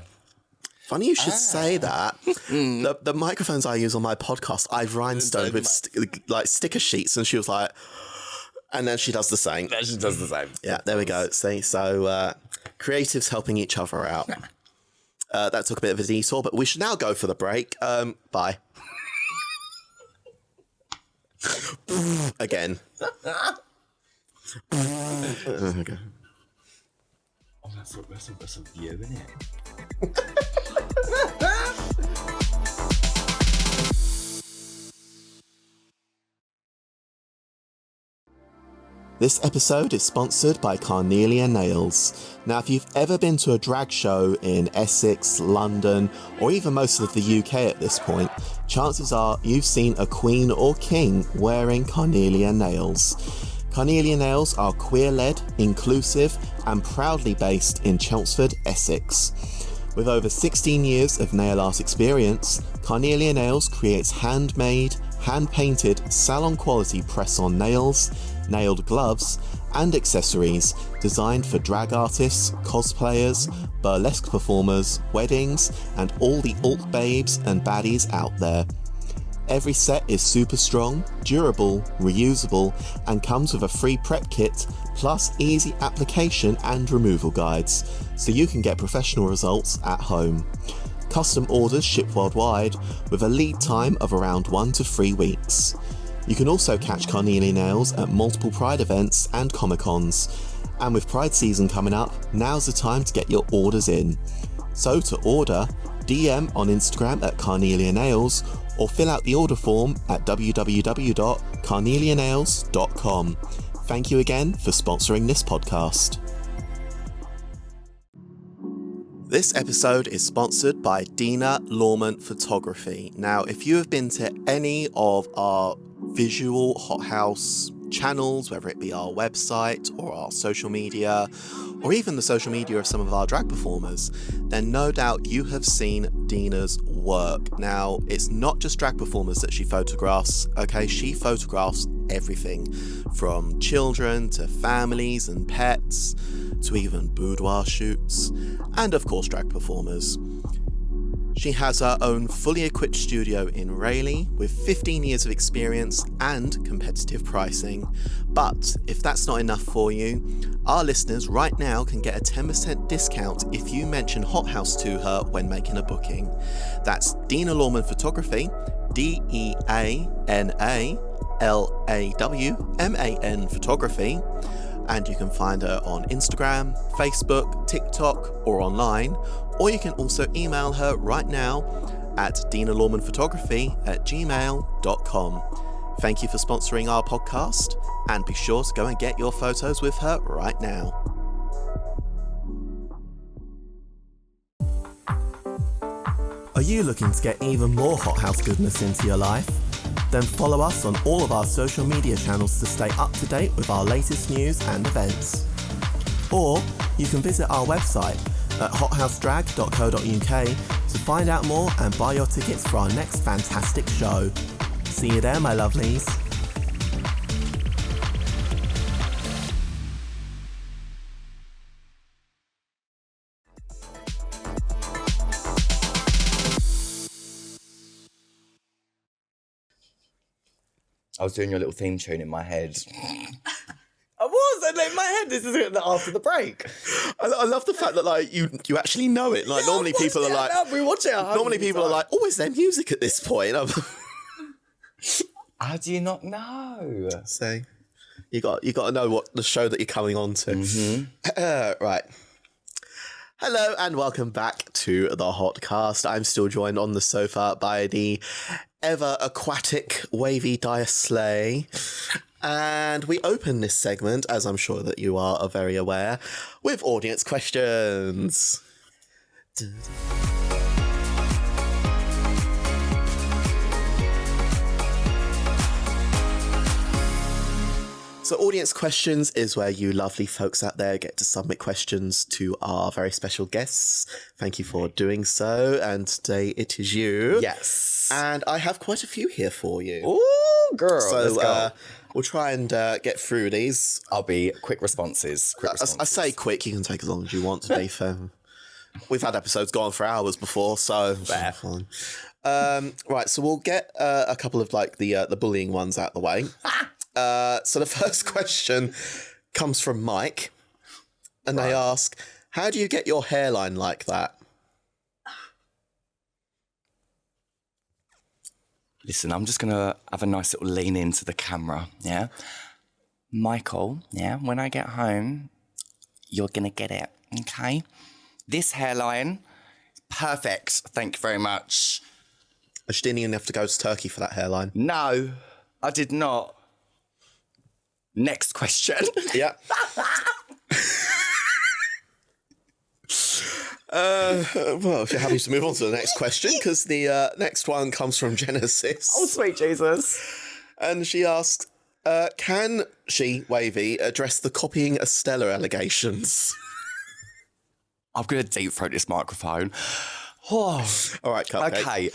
[SPEAKER 3] "Funny you should say that." The microphones I use on my podcast, I've rhinestoned with like sticker sheets, and she was like, and then she does the same.
[SPEAKER 2] Then she does the same.
[SPEAKER 3] Yeah, there we go. See, so creatives helping each other out. That took a bit of a detour, but we should now go for the break. Bye. Again. Okay.
[SPEAKER 2] Oh, that's a view, isn't it?
[SPEAKER 5] This episode is sponsored by Carnelia Nails. Now, if you've ever been to a drag show in Essex, London, or even most of the UK at this point, chances are you've seen a queen or king wearing Carnelia Nails. Carnelia Nails are queer-led, inclusive, and proudly based in Chelmsford, Essex. With over 16 years of nail art experience, Carnelia Nails creates handmade, hand-painted, salon-quality press-on nails, nailed gloves, and accessories designed for drag artists, cosplayers, burlesque performers, weddings, and all the alt babes and baddies out there. Every set is super strong, durable, reusable, and comes with a free prep kit, plus easy application and removal guides, so you can get professional results at home. Custom orders ship worldwide, with a lead time of around 1 to 3 weeks. You can also catch Carnelia Nails at multiple Pride events and Comic-Cons. And with Pride season coming up, now's the time to get your orders in. So to order, DM on Instagram at Carnelia Nails, or fill out the order form at www.carnelianails.com. Thank you again for sponsoring this podcast.
[SPEAKER 3] This episode is sponsored by Dina Lawman Photography. Now, if you have been to any of our visual hothouse channels, whether it be our website or our social media, or even the social media of some of our drag performers, then no doubt you have seen Dina's work. Now, it's not just drag performers that she photographs, okay? She photographs everything from children to families and pets to even boudoir shoots, and of course drag performers. She has her own fully equipped studio in Rayleigh with 15 years of experience and competitive pricing. But if that's not enough for you, our listeners right now can get a 10% discount if you mention Hothouse to her when making a booking. That's Dina Lawman Photography, DeanaLawman Photography, and you can find her on Instagram, Facebook, TikTok, or online, or you can also email her right now at dinalawmanphotography@gmail.com. Thank you for sponsoring our podcast, and be sure to go and get your photos with her right now.
[SPEAKER 5] Are you looking to get even more Hothouse goodness into your life? Then follow us on all of our social media channels to stay up to date with our latest news and events. Or you can visit our website at hothousedrag.co.uk to find out more and buy your tickets for our next fantastic show. See you there, my lovelies.
[SPEAKER 2] I was doing your little theme tune in my head. I was, and in my head, This is after the break.
[SPEAKER 3] I love the fact that like you actually know it. Like normally people are like,
[SPEAKER 2] we watch it.
[SPEAKER 3] normally people are like, oh, is there music at this point?
[SPEAKER 2] How do you not know?
[SPEAKER 3] So you got to know what the show that you're coming on to. Right. Hello and welcome back to the HotCast. I'm still joined on the sofa by the ever aquatic Wavey Diya Slayé. And we open this segment, as I'm sure that you are very aware, with audience questions. So audience questions is where you lovely folks out there get to submit questions to our very special guests. Thank you for doing so. And today it is you.
[SPEAKER 2] Yes.
[SPEAKER 3] And I have quite a few here for you.
[SPEAKER 2] Ooh, girl.
[SPEAKER 3] So
[SPEAKER 2] let's go.
[SPEAKER 3] We'll try and get through these.
[SPEAKER 2] I'll be quick responses.
[SPEAKER 3] I say quick, you can take as long as you want to be fair. We've had episodes go on for hours before, so
[SPEAKER 2] Fair.
[SPEAKER 3] fine. Right, so we'll get a couple of like the bullying ones out the way. So the first question comes from Mike, and they ask, how do you get your hairline like that?
[SPEAKER 2] Listen, I'm just going to have a nice little lean into the camera, yeah? Michael, yeah, when I get home, you're going to get it, okay? This hairline, perfect, thank you very much.
[SPEAKER 3] She didn't even have to go to Turkey for that hairline.
[SPEAKER 2] No, I did not. Next question.
[SPEAKER 3] Yeah. Well, if you're happy to move on to the next question, because the next one comes from Genesis.
[SPEAKER 2] Oh, sweet Jesus.
[SPEAKER 3] And she asks, can she, Wavey, address the copying Estella allegations?
[SPEAKER 2] I'm going to deep throat this microphone. Oh,
[SPEAKER 3] All right, Cupcake.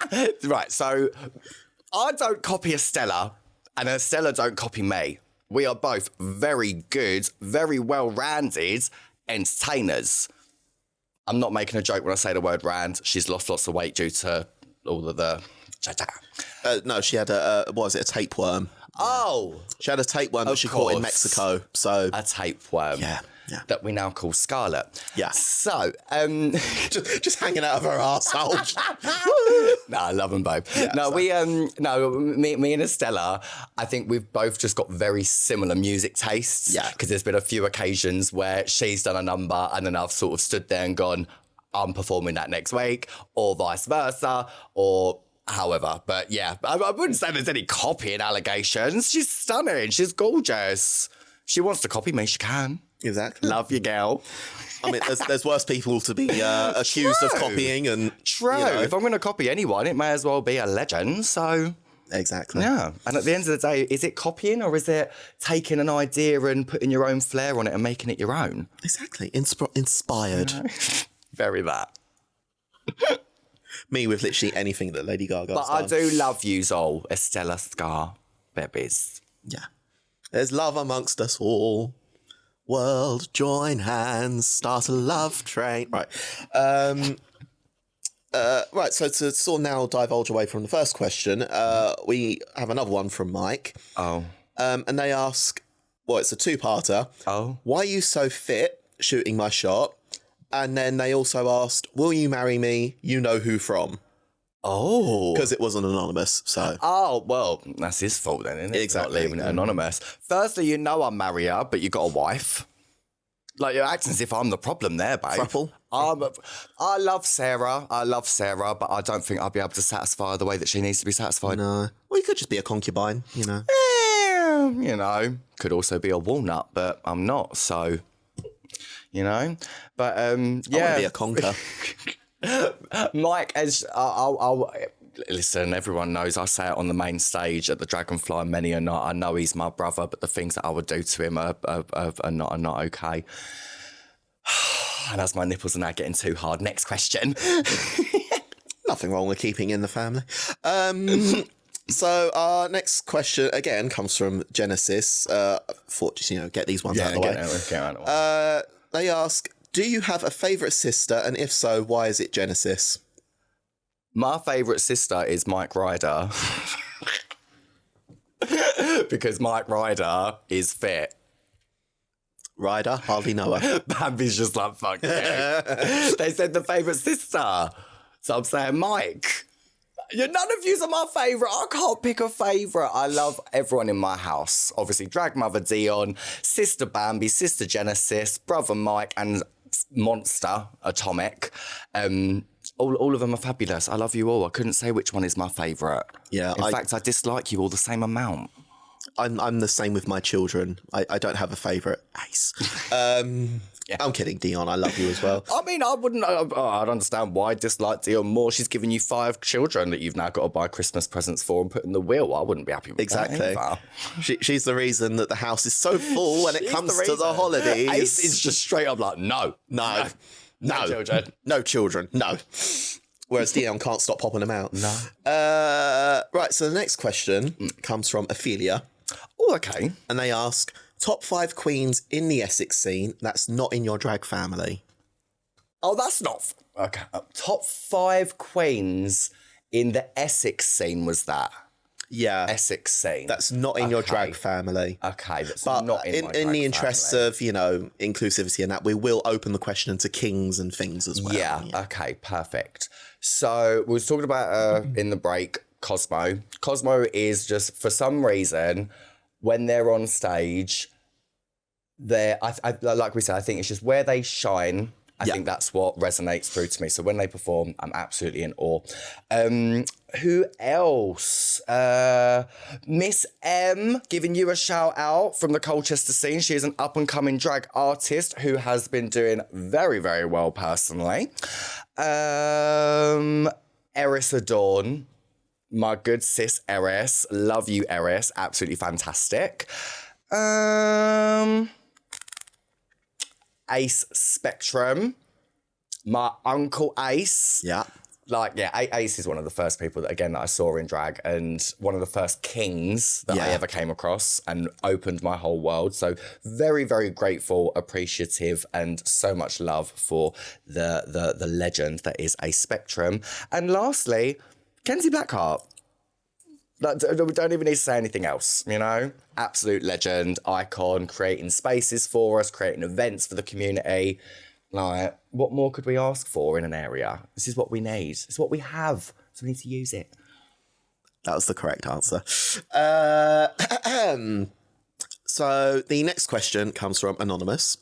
[SPEAKER 2] okay. Right, so I don't copy Estella, and Estella don't copy me. We are both very good, very well-rounded entertainers. I'm not making a joke when I say the word round. She's lost lots of weight due to all of the...
[SPEAKER 3] No, she had what was it, a tapeworm.
[SPEAKER 2] Oh!
[SPEAKER 3] She had a tapeworm that
[SPEAKER 2] Of
[SPEAKER 3] she caught in
[SPEAKER 2] course.
[SPEAKER 3] Mexico. So
[SPEAKER 2] A tapeworm.
[SPEAKER 3] Yeah.
[SPEAKER 2] That we now call Scarlet.
[SPEAKER 3] Yeah.
[SPEAKER 2] So,
[SPEAKER 3] just hanging out of her arsehole.
[SPEAKER 2] no, I love them both.
[SPEAKER 3] Yeah,
[SPEAKER 2] no,
[SPEAKER 3] so-
[SPEAKER 2] me and Estella, I think we've both just got very similar music tastes.
[SPEAKER 3] Yeah.
[SPEAKER 2] Because there's been a few occasions where she's done a number and then I've sort of stood there and gone, I'm performing that next week, or vice versa, or however. But yeah, I wouldn't say there's any copying allegations. She's stunning. She's gorgeous. She wants to copy me, she can.
[SPEAKER 3] Exactly.
[SPEAKER 2] Love you, girl.
[SPEAKER 3] I mean, there's worse people to be accused of
[SPEAKER 2] True.
[SPEAKER 3] copying. And
[SPEAKER 2] True.
[SPEAKER 3] you know.
[SPEAKER 2] If I'm going to copy anyone, it may as well be a legend. So,
[SPEAKER 3] Exactly.
[SPEAKER 2] yeah. And at the end of the day, is it copying or is it taking an idea and putting your own flair on it and making it your own?
[SPEAKER 3] Exactly. Inspired.
[SPEAKER 2] Very that.
[SPEAKER 3] Me with literally anything that Lady Gaga's
[SPEAKER 2] But
[SPEAKER 3] done.
[SPEAKER 2] I do love yous all, Estella Scar, babies.
[SPEAKER 3] Yeah. There's love amongst us all. World, join hands, start a love train. Right. Right, so to sort of now divulge away from the first question, we have another one from Mike.
[SPEAKER 2] Oh.
[SPEAKER 3] And they ask, well, it's a two-parter.
[SPEAKER 2] Oh.
[SPEAKER 3] Why are you so fit shooting my shot? And then they also asked, will you marry me? You know who from?
[SPEAKER 2] Oh.
[SPEAKER 3] Because it wasn't anonymous, so...
[SPEAKER 2] Oh, well, that's his fault then, isn't it?
[SPEAKER 3] Exactly.
[SPEAKER 2] Not leaving it anonymous. Firstly, you know I'm married, but you got a wife. Like, you're acting as if I'm the problem there, babe.
[SPEAKER 3] Thruple?
[SPEAKER 2] I love Sarah, but I don't think I'll be able to satisfy her the way that she needs to be satisfied.
[SPEAKER 3] No. Well, you could just be a concubine, you know.
[SPEAKER 2] You know, could also be a walnut, but I'm not, so... You know? But,
[SPEAKER 3] I want to
[SPEAKER 2] yeah.
[SPEAKER 3] be a conker.
[SPEAKER 2] Mike, as I'll listen, everyone knows I say it on the main stage at the Dragonfly many a night. I know he's my brother, but the things that I would do to him are not okay. And as my nipples are now getting too hard, next question.
[SPEAKER 3] Nothing wrong with keeping in the family. So our next question, again, comes from Genesis. Thought just, get these ones out of the way.
[SPEAKER 2] Get out of the way.
[SPEAKER 3] They ask, do you have a favourite sister? And if so, why is it Genesis?
[SPEAKER 2] My favourite sister is Mike Ryder. Because Mike Ryder is fit.
[SPEAKER 3] Ryder, hardly know her.
[SPEAKER 2] Bambi's just like, fuck you. They said the favourite sister. So I'm saying Mike. None of yous are my favourite. I can't pick a favourite. I love everyone in my house. Obviously, drag mother Dion, sister Bambi, sister Genesis, brother Mike, and monster Atomic. All of them are fabulous. I love you all. I couldn't say which one is my favourite.
[SPEAKER 3] Yeah,
[SPEAKER 2] In fact, I dislike you all the same amount.
[SPEAKER 3] I'm the same with my children. I don't have a favourite. Ace. I'm kidding, Dion. I love you as well.
[SPEAKER 2] I mean, I'd understand why I dislike Dion more. She's given you 5 children that you've now got to buy Christmas presents for and put in the wheel. I wouldn't be happy with
[SPEAKER 3] Exactly.
[SPEAKER 2] that either.
[SPEAKER 3] She's the reason that the house is so full when it
[SPEAKER 2] She's
[SPEAKER 3] coto
[SPEAKER 2] reason.
[SPEAKER 3] the holidays.
[SPEAKER 2] Ace is just straight up like, no children.
[SPEAKER 3] No children. No. Whereas Dion can't stop popping them out.
[SPEAKER 2] No.
[SPEAKER 3] Right, so the next question comes from Ophelia.
[SPEAKER 2] Oh, okay.
[SPEAKER 3] And they ask, top 5 queens in the Essex scene that's not in your drag family.
[SPEAKER 2] Oh, that's not... Okay. Top 5 queens in the Essex scene was that?
[SPEAKER 3] Yeah.
[SPEAKER 2] Essex scene.
[SPEAKER 3] That's not in your drag family.
[SPEAKER 2] Okay, that's
[SPEAKER 3] But
[SPEAKER 2] not in my drag
[SPEAKER 3] in the interests
[SPEAKER 2] family.
[SPEAKER 3] of, inclusivity and that, we will open the question to kings and things as well.
[SPEAKER 2] Yeah, okay, perfect. So we was talking about in the break, Cosmo. Cosmo is just, for some reason, when they're on stage, like we said, I think it's just where they shine. I think that's what resonates through to me. So when they perform, I'm absolutely in awe. Who else? Miss M, giving you a shout out from the Colchester scene. She is an up and coming drag artist who has been doing very, very well personally. Eris Adorn, my good sis Eris. Love you, Eris. Absolutely fantastic. Ace Spectrum, my uncle Ace.
[SPEAKER 3] Yeah.
[SPEAKER 2] Ace is one of the first people that I saw in drag and one of the first kings that I ever came across and opened my whole world. So very, very grateful, appreciative, and so much love for the legend that is Ace Spectrum. And lastly, Kenzie Blackheart. Don't even need to say anything else, Absolute legend, icon, creating spaces for us, creating events for the community. Like, what more could we ask for in an area? This is what we need. It's what we have, so we need to use it.
[SPEAKER 3] That was the correct answer. So the next question comes from Anonymous.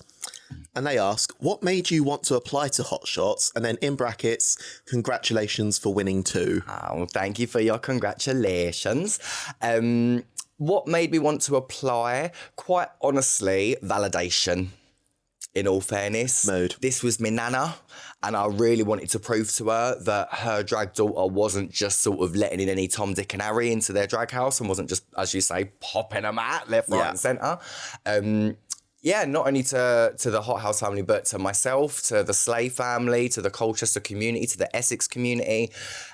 [SPEAKER 3] And they ask, what made you want to apply to HotShots? And then in brackets, congratulations for winning 2.
[SPEAKER 2] Oh, thank you for your congratulations. What made me want to apply? Quite honestly, validation. In all fairness, this was my nana, and I really wanted to prove to her that her drag daughter wasn't just sort of letting in any Tom, Dick and Harry into their drag house and wasn't just, as you say, popping them out left, right and centre. Not only to the Hot House family, but to myself, to the Slay family, to the Colchester community, to the Essex community.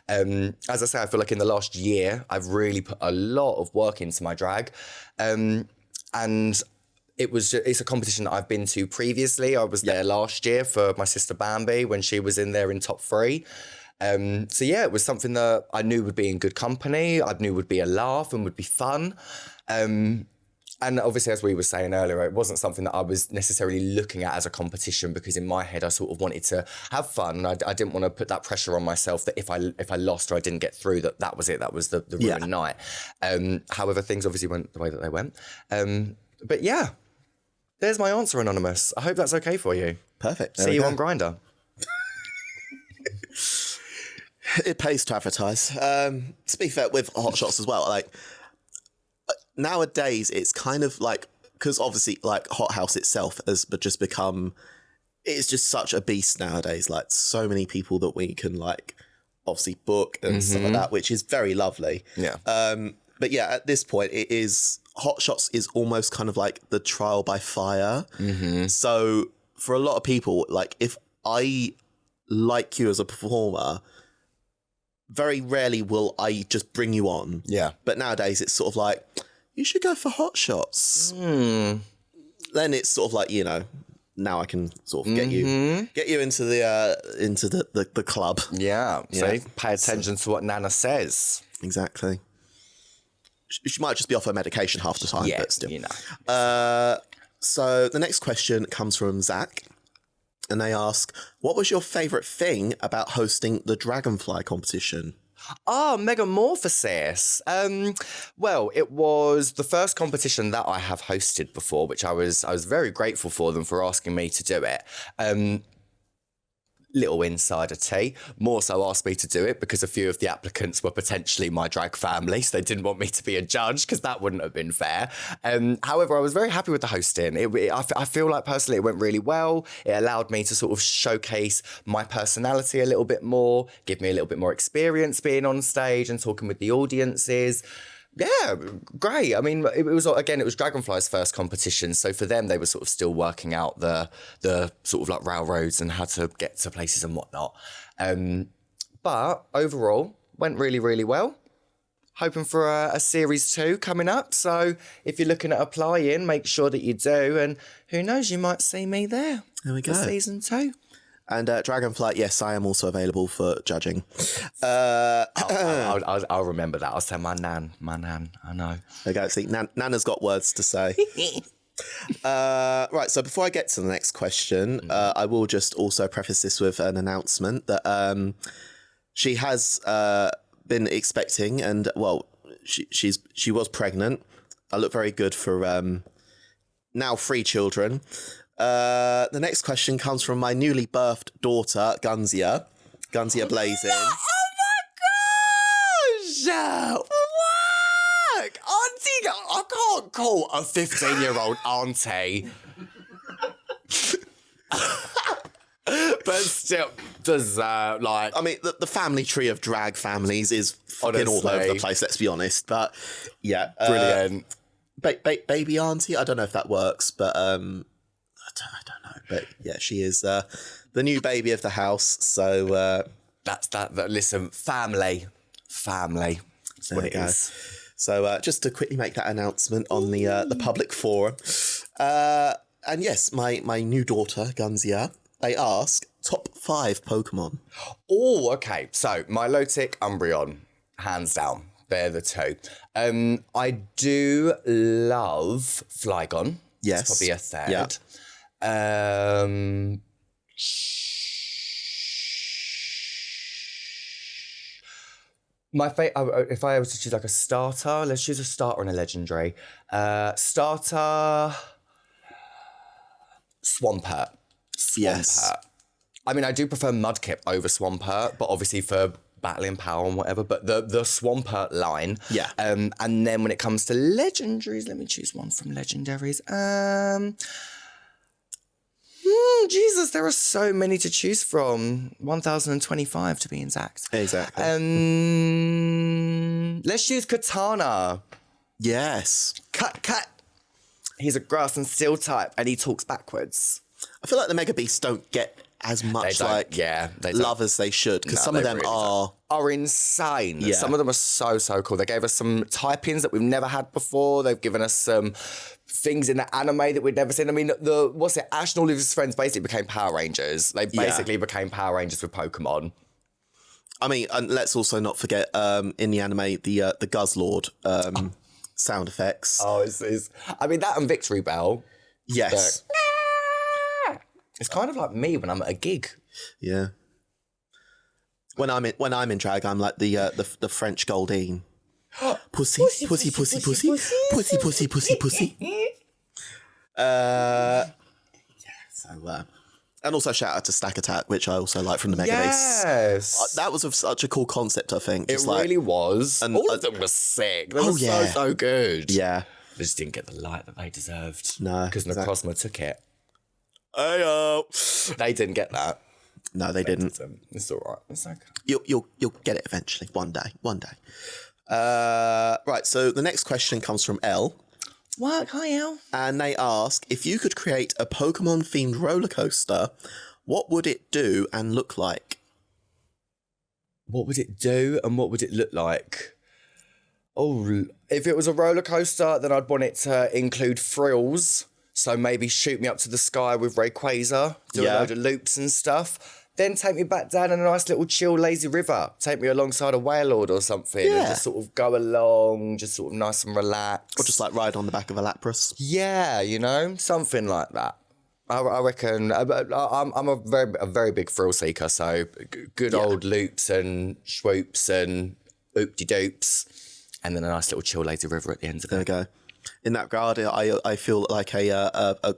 [SPEAKER 2] As I say, I feel like in the last year, I've really put a lot of work into my drag. And it's a competition that I've been to previously. I was there last year for my sister Bambi when she was in there in top 3. It was something that I knew would be in good company. I knew would be a laugh and would be fun. And obviously, as we were saying earlier, it wasn't something that I was necessarily looking at as a competition because in my head, I sort of wanted to have fun. I didn't want to put that pressure on myself that if I lost or I didn't get through, that was it. That was the ruined night. However, things obviously went the way that they went. There's my answer, Anonymous. I hope that's okay for you.
[SPEAKER 3] Perfect.
[SPEAKER 2] See you on Grindr.
[SPEAKER 3] It pays to advertise. To be fair, with HotShots as well, like, nowadays it's kind of like, because obviously like Hot House itself has just become, it's just such a beast nowadays. Like, so many people that we can like obviously book and stuff like that, which is very lovely.
[SPEAKER 2] Yeah.
[SPEAKER 3] But yeah, at this point, it is, HotShots is almost kind of like the trial by fire. So for a lot of people, like, if I like you as a performer, very rarely will I just bring you on.
[SPEAKER 2] Yeah.
[SPEAKER 3] But nowadays it's sort of like, you should go for HotShots. Then it's sort of like, now I can sort of get you into the club.
[SPEAKER 2] Yeah. See, pay attention to what Nana says.
[SPEAKER 3] Exactly. She might just be off her medication half the time, but still. So the next question comes from Zach, and they ask, what was your favourite thing about hosting the Dragonfly competition?
[SPEAKER 2] Oh, Megamorphosis. Well, it was the first competition that I have hosted before, which I was very grateful for them for asking me to do it. Little insider tea, more so asked me to do it because a few of the applicants were potentially my drag family, so they didn't want me to be a judge because that wouldn't have been fair. However, I was very happy with the hosting. I feel like personally it went really well. It allowed me to sort of showcase my personality a little bit more, give me a little bit more experience being on stage and talking with the audiences. Yeah, great. I mean, it was Dragonfly's first competition, so for them, they were sort of still working out the sort of like railroads and how to get to places and whatnot. But overall, went really, really well. Hoping for a series 2 coming up. So if you're looking at applying, make sure that you do. And who knows, you might see me there.
[SPEAKER 3] There we go.
[SPEAKER 2] For season 2.
[SPEAKER 3] And Dragonfly, yes, I am also available for judging.
[SPEAKER 2] I'll remember that. I'll say my nan. I know.
[SPEAKER 3] There you go. See, Nana's got words to say. Right, so before I get to the next question, I will just also preface this with an announcement that she has been expecting, and well, she was pregnant. I look very good for now 3 children. The next question comes from my newly birthed daughter, Gunzia Blazing.
[SPEAKER 2] Oh my gosh! What? Auntie, I can't call a 15-year-old auntie. But still,
[SPEAKER 3] I mean, the family tree of drag families is fucking all over the place, let's be honest. But yeah.
[SPEAKER 2] Brilliant.
[SPEAKER 3] Baby auntie, I don't know if that works, but I don't know. But yeah, she is the new baby of the house. So
[SPEAKER 2] that's that. Listen, family. That's what it is.
[SPEAKER 3] So just to quickly make that announcement on the public forum. And yes, my new daughter, Gunzia, they ask, top 5 Pokemon.
[SPEAKER 2] Oh, okay. So, Milotic, Umbreon, hands down. They're the 2. I do love Flygon.
[SPEAKER 3] Yes.
[SPEAKER 2] It's probably a 3rd.
[SPEAKER 3] Yeah.
[SPEAKER 2] My favorite, if I was to choose like a starter, let's choose a starter and a legendary. Starter, Swampert.
[SPEAKER 3] Yes.
[SPEAKER 2] I mean, I do prefer Mudkip over Swampert, but obviously for battling power and whatever, but the Swampert line.
[SPEAKER 3] Yeah.
[SPEAKER 2] And then when it comes to legendaries, let me choose one from legendaries. Jesus, there are so many to choose from. 1,025 to be exact.
[SPEAKER 3] Exactly.
[SPEAKER 2] Let's choose Katana.
[SPEAKER 3] Yes.
[SPEAKER 2] Cut. He's a grass and steel type, and he talks backwards.
[SPEAKER 3] I feel like the Mega Beasts don't get as much love as they should, because some of them really
[SPEAKER 2] are insane.
[SPEAKER 3] Yeah.
[SPEAKER 2] Some of them are so cool. They gave us some typings that we've never had before. They've given us some things in the anime that we'd never seen. I mean, Ash and all of his friends basically became Power Rangers. They basically became Power Rangers with Pokemon.
[SPEAKER 3] I mean, and let's also not forget in the anime the Guzzlord sound effects.
[SPEAKER 2] Oh, I mean, that and Victory Bell.
[SPEAKER 3] Yes.
[SPEAKER 2] It's kind of like me when I'm at a gig.
[SPEAKER 3] Yeah. When I'm in drag, I'm like the French Goldine. Pussy. So and also shout out to Stack Attack, which I also like from the Mega Beasts.
[SPEAKER 2] Yes.
[SPEAKER 3] That was such a cool concept, I think.
[SPEAKER 2] It really was. And all of them were sick. They were so good.
[SPEAKER 3] Yeah.
[SPEAKER 2] They just didn't get the light that they deserved.
[SPEAKER 3] No.
[SPEAKER 2] Because Necrozma took it.
[SPEAKER 3] Ayo.
[SPEAKER 2] They didn't get that.
[SPEAKER 3] No, they didn't.
[SPEAKER 2] It's all right. It's okay.
[SPEAKER 3] You'll get it eventually. One day. Right, so the next question comes from Elle.
[SPEAKER 2] What? Hi, Elle.
[SPEAKER 3] And they ask, if you could create a Pokemon-themed roller coaster, what would it do and look like?
[SPEAKER 2] What would it do and what would it look like? Oh, if it was a roller coaster, then I'd want it to include frills. So maybe shoot me up to the sky with Rayquaza, do a load of loops and stuff. then take me back down in a nice little chill, lazy river. Take me alongside a whale or something and just sort of go along, just sort of nice and relaxed.
[SPEAKER 3] Or just like ride on the back of a lapras.
[SPEAKER 2] Yeah, you know, something like that. I reckon I'm a very big thrill seeker, so good old loops and swoops and oop-de-doops, and then a nice little chill, lazy river at the end of it.
[SPEAKER 3] There we go. In that regard, I feel like a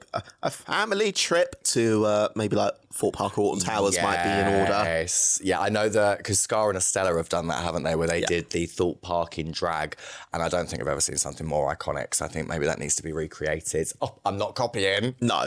[SPEAKER 3] family trip to maybe like Fort Park or Alton Towers might be in order.
[SPEAKER 2] Yes. Yeah, I know that because Scar and Estella have done that, haven't they? Where they did the Thorpe Park in drag. And I don't think I've ever seen something more iconic. So I think maybe that needs to be recreated. Oh, I'm not copying.
[SPEAKER 3] No.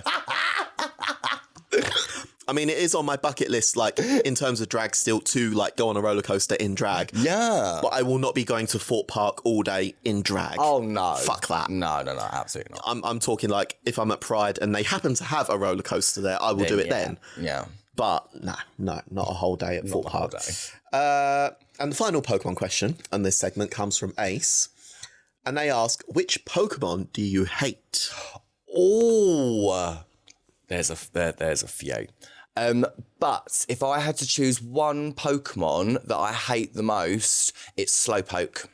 [SPEAKER 3] I mean, it is on my bucket list, like, in terms of drag still, to, like, go on a roller coaster in drag.
[SPEAKER 2] Yeah.
[SPEAKER 3] But I will not be going to Fort Park all day in drag.
[SPEAKER 2] Oh, no.
[SPEAKER 3] Fuck that.
[SPEAKER 2] No, absolutely not.
[SPEAKER 3] I'm talking, like, if I'm at Pride and they happen to have a roller coaster there, I will do it then.
[SPEAKER 2] Yeah.
[SPEAKER 3] But, no, not a whole day at Fort Park.
[SPEAKER 2] Day.
[SPEAKER 3] And the final Pokemon question on this segment comes from Ace. And they ask, which Pokemon do you hate?
[SPEAKER 2] Oh, there's a few. But if I had to choose one Pokemon that I hate the most, it's Slowpoke.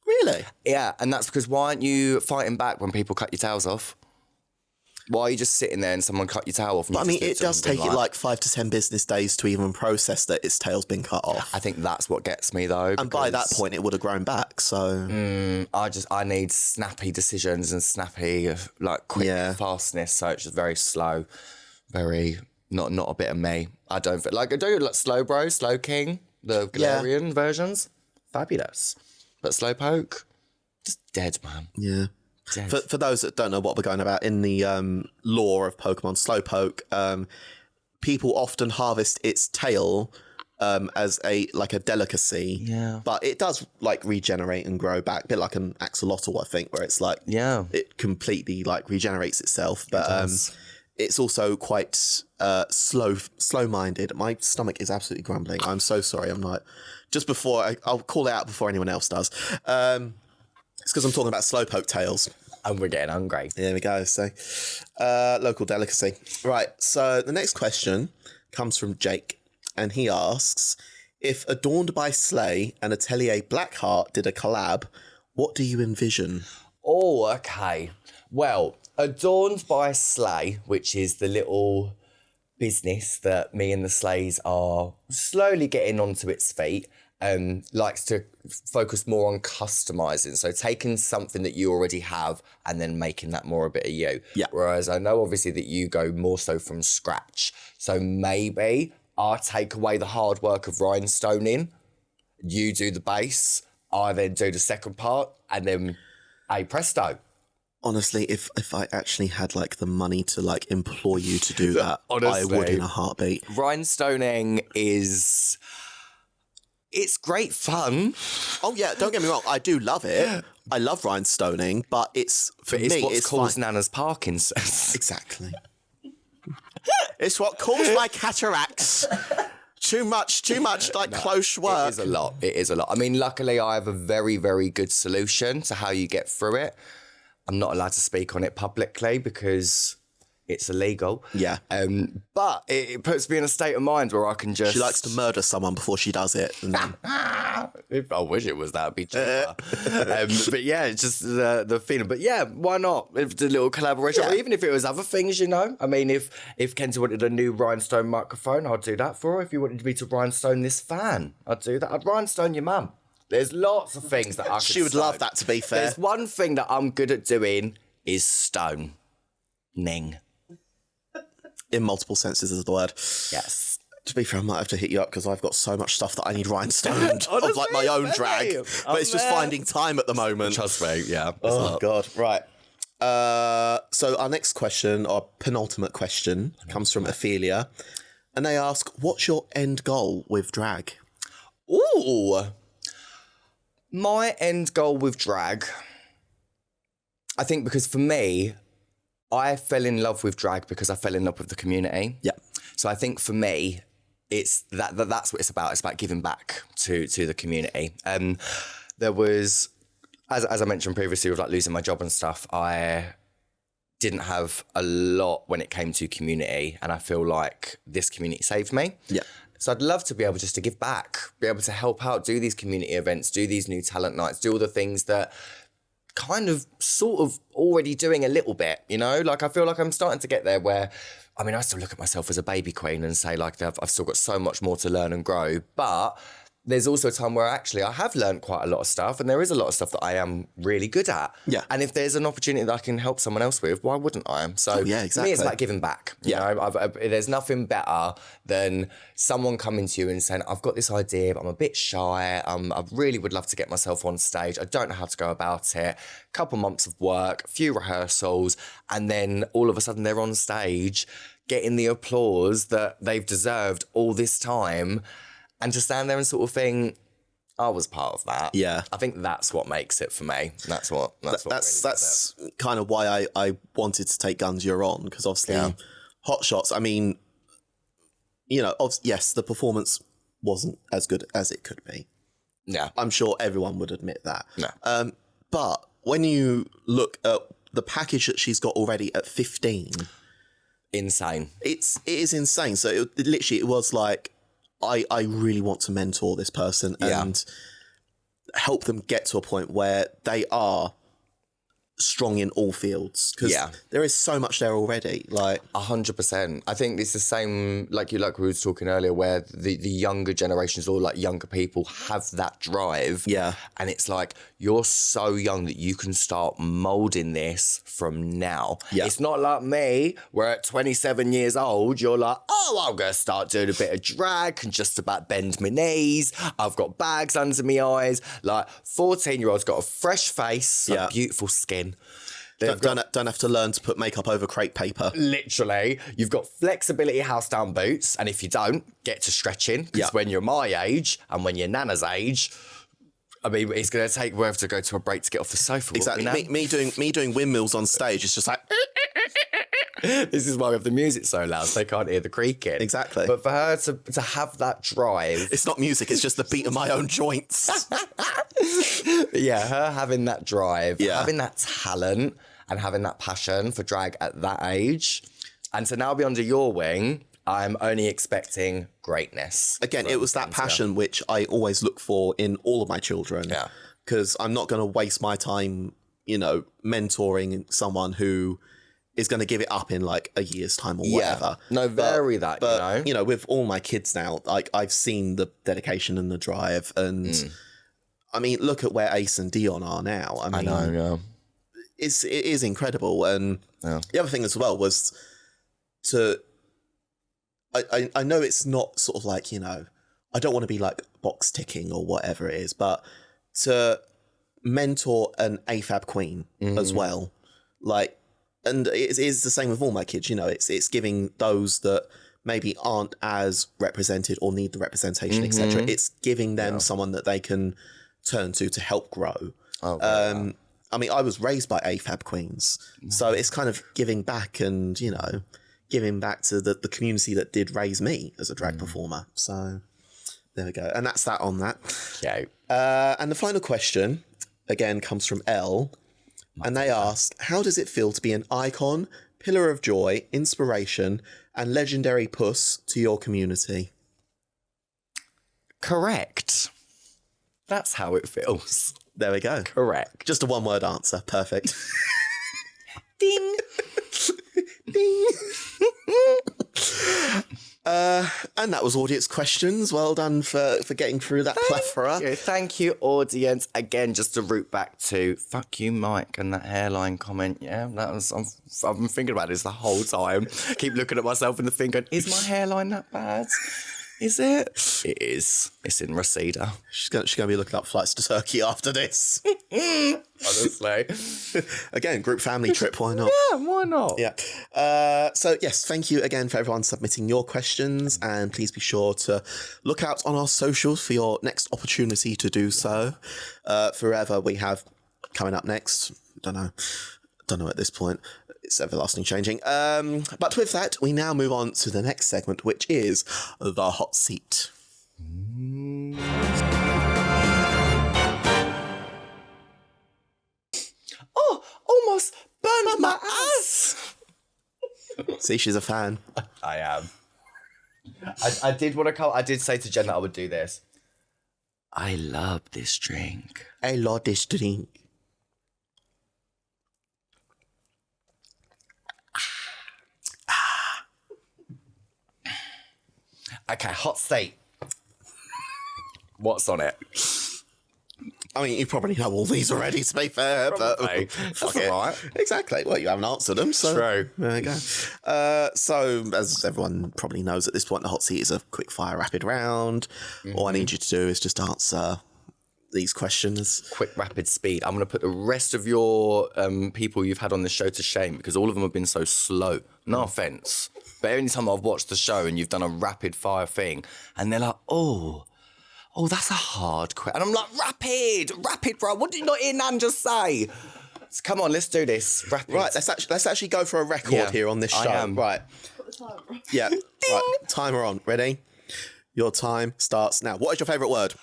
[SPEAKER 3] Really?
[SPEAKER 2] Yeah, and that's because why aren't you fighting back when people cut your tails off? Why are you just sitting there and someone cut your tail off?
[SPEAKER 3] But I mean, it does take it like 5 to 10 business days to even process that its tail's been cut off.
[SPEAKER 2] I think that's what gets me though.
[SPEAKER 3] And by that point, it would have grown back. So
[SPEAKER 2] I need snappy decisions and snappy, like quick fastness. So it's just very slow, very not a bit of me. I don't feel like Slow Bro, Slow King, the Galarian versions, fabulous. But Slowpoke, just dead, man.
[SPEAKER 3] Yeah. For those that don't know what we're going about, in the lore of Pokemon, Slowpoke, people often harvest its tail as a delicacy. Yeah. But it does like regenerate and grow back, a bit like an axolotl, I think, where it's like it completely like regenerates itself. But it's also quite slow-minded. My stomach is absolutely grumbling. I'm so sorry. I'm not. Just before I'll call it out before anyone else does. It's because I'm talking about Slowpoke tails.
[SPEAKER 2] And we're getting hungry.
[SPEAKER 3] There we go. So, local delicacy. Right. So the next question comes from Jake, and he asks, if Adorned by Slay and Atelier Blackheart did a collab, what do you envision?
[SPEAKER 2] Oh, okay. Well, Adorned by Slay, which is the little business that me and the Slays are slowly getting onto its feet, likes to focus more on customizing. So taking something that you already have and then making that more a bit of you. Yeah. Whereas I know obviously that you go more so from scratch. So maybe I take away the hard work of rhinestoning, you do the base, I then do the second part, and then presto.
[SPEAKER 3] Honestly, if I actually had like the money to like employ you to do that, honestly, I would in a heartbeat.
[SPEAKER 2] Rhinestoning it's great fun.
[SPEAKER 3] Oh yeah, don't get me wrong, I do love it. I love rhinestoning, but it's
[SPEAKER 2] what's caused Nana's Parkinson's.
[SPEAKER 3] Exactly. It's what caused my cataracts. Too much like close work.
[SPEAKER 2] It is a lot. I mean, luckily I have a very, very good solution to how you get through it. I'm not allowed to speak on it publicly because it's illegal. Yeah. But it puts me in a state of mind where I can just...
[SPEAKER 3] She likes to murder someone before she does it. And then...
[SPEAKER 2] I wish it was that. It'd be cheaper. But yeah, it's just the feeling. But yeah, why not? If the little collaboration, or even if it was other things, you know. I mean, if Kenz wanted a new rhinestone microphone, I'd do that for her. If you wanted me to rhinestone this fan, I'd do that. I'd rhinestone your mum. There's lots of things that I could
[SPEAKER 3] She would love that, to be fair.
[SPEAKER 2] There's one thing that I'm good at doing is stoning.
[SPEAKER 3] In multiple senses of the word.
[SPEAKER 2] Yes.
[SPEAKER 3] To be fair, I might have to hit you up because I've got so much stuff that I need rhinestoned of like my own drag. But it's just finding time at the moment.
[SPEAKER 2] Trust me, yeah.
[SPEAKER 3] Oh, God. Right. So our next question, our penultimate question, comes from Ophelia. And they ask, what's your end goal with drag?
[SPEAKER 2] Ooh. My end goal with drag, I think because for me, I fell in love with drag because I fell in love with the community. Yeah. So I think for me, it's that's what it's about. It's about giving back to the community. There was, as I mentioned previously, with like losing my job and stuff, I didn't have a lot when it came to community, and I feel like this community saved me.
[SPEAKER 3] Yeah.
[SPEAKER 2] So I'd love to be able just to give back, be able to help out, do these community events, do these new talent nights, do all the things that kind of sort of already doing a little bit, you know? Like, I feel like I'm starting to get there where, I mean, I still look at myself as a baby queen and say, like, I've still got so much more to learn and grow. But there's also a time where actually I have learned quite a lot of stuff, and there is a lot of stuff that I am really good at.
[SPEAKER 3] Yeah.
[SPEAKER 2] And if there's an opportunity that I can help someone else with, why wouldn't I? So
[SPEAKER 3] yeah,
[SPEAKER 2] for me, it's
[SPEAKER 3] exactly.
[SPEAKER 2] like giving back. You know, there's nothing better than someone coming to you and saying, I've got this idea, but I'm a bit shy. I really would love to get myself on stage. I don't know how to go about it. Couple months of work, a few rehearsals, and then all of a sudden they're on stage getting the applause that they've deserved all this time. And to stand there and sort of think, I was part of that.
[SPEAKER 3] Yeah.
[SPEAKER 2] I think that's what makes it for me. That's
[SPEAKER 3] kind of why I wanted to take Guns You're On, because obviously HotShots, I mean, you know, yes, the performance wasn't as good as it could be.
[SPEAKER 2] Yeah.
[SPEAKER 3] I'm sure everyone would admit that.
[SPEAKER 2] No.
[SPEAKER 3] But when you look at the package that she's got already at 15,
[SPEAKER 2] Insane.
[SPEAKER 3] it is insane. So it was like, I really want to mentor this person and help them get to a point where they are strong in all fields, because there is so much there already. Like
[SPEAKER 2] 100%. I think it's the same, like we were talking earlier, where the younger generations, or like younger people, have that drive.
[SPEAKER 3] Yeah.
[SPEAKER 2] And it's like, you're so young that you can start moulding this from now.
[SPEAKER 3] Yeah.
[SPEAKER 2] It's not like me, where at 27 years old, you're like, oh, I'm going to start doing a bit of drag, can just about bend my knees. I've got bags under my eyes. Like 14-year-old's got a fresh face, a beautiful skin.
[SPEAKER 3] don't have to learn to put makeup over crepe paper.
[SPEAKER 2] Literally, you've got flexibility house down boots, and if you don't, get to stretching, because when you're my age and when you're Nana's age, I mean, it's going to take work to go to a break to get off the sofa.
[SPEAKER 3] Exactly. Me doing windmills on stage is just like...
[SPEAKER 2] This is why we have the music so loud, so they can't hear the creaking.
[SPEAKER 3] Exactly.
[SPEAKER 2] But for her to have that drive...
[SPEAKER 3] It's not music, it's just the beat of my own joints.
[SPEAKER 2] Yeah, her having that drive, having that talent, and having that passion for drag at that age, and to now be under your wing, I'm only expecting greatness.
[SPEAKER 3] Again, it was that passion which I always look for in all of my children. Yeah. Because I'm not going to waste my time, you know, mentoring someone who is going to give it up in like a year's time or whatever.
[SPEAKER 2] No,
[SPEAKER 3] but, you know, with all my kids now, like I've seen the dedication and the drive, and I mean, look at where Ace and Dion are now. I mean, it is incredible. And the other thing as well was I know it's not sort of like, you know, I don't want to be like box ticking or whatever it is, but to mentor an AFAB queen as well, like, and it is the same with all my kids, you know, it's giving those that maybe aren't as represented or need the representation, etc. It's giving them someone that they can turn to help grow. I mean, I was raised by AFAB queens, so it's kind of giving back and, you know, giving back to the community that did raise me as a drag performer. So there we go. And that's that on that.
[SPEAKER 2] Okay.
[SPEAKER 3] And the final question, again, comes from Elle. And they ask, how does it feel to be an icon, pillar of joy, inspiration, and legendary puss to your community?
[SPEAKER 2] Correct. That's how it feels.
[SPEAKER 3] There we go.
[SPEAKER 2] Correct.
[SPEAKER 3] Just a one-word answer. Perfect.
[SPEAKER 2] Ding.
[SPEAKER 3] Ding. And that was audience questions. Well done for getting through that plethora.
[SPEAKER 2] Thank you, audience. Again, just to root back to fuck you, Mike, and that hairline comment. Yeah, that was. I've been thinking about this the whole time. Keep looking at myself in the thing going, is my hairline that bad? Is it? It is. It's in Reseda.
[SPEAKER 3] She's gonna be looking up flights to Turkey after this.
[SPEAKER 2] Honestly.
[SPEAKER 3] Again, group family trip, why not?
[SPEAKER 2] Yeah, why not?
[SPEAKER 3] Yeah. So yes, thank you again for everyone submitting your questions, and please be sure to look out on our socials for your next opportunity to do so. Forever we have coming up next. Don't know at this point. It's everlasting changing. But with that, we now move on to the next segment, which is the hot seat.
[SPEAKER 2] Oh, almost burned my ass.
[SPEAKER 3] See, she's a fan.
[SPEAKER 2] I am. I did want to come. I did say to Jen that I would do this. I love this drink.
[SPEAKER 3] I love this drink.
[SPEAKER 2] Okay, hot seat. What's on it?
[SPEAKER 3] I mean, you probably know all these already, to be fair,
[SPEAKER 2] Probably.
[SPEAKER 3] but
[SPEAKER 2] That's all right.
[SPEAKER 3] Exactly. Well, you haven't answered them, so
[SPEAKER 2] True.
[SPEAKER 3] there you go. So, as everyone probably knows at this point, the hot seat is a quick fire rapid round. All I need you to do is just answer these questions.
[SPEAKER 2] Quick, rapid speed. I'm going to put the rest of your people you've had on the show to shame because all of them have been so slow. No offense. But any time I've watched the show and you've done a rapid fire thing and they're like, oh, that's a hard question. And I'm like, rapid, bro. What did you not hear Nan just say? So come on, let's do this. Rapid.
[SPEAKER 3] Right, let's actually go for a record here on this show.
[SPEAKER 2] I am.
[SPEAKER 3] Right.
[SPEAKER 1] Put the timer on.
[SPEAKER 3] Yeah. Right. Timer on. Ready? Your time starts now. What is your favourite word?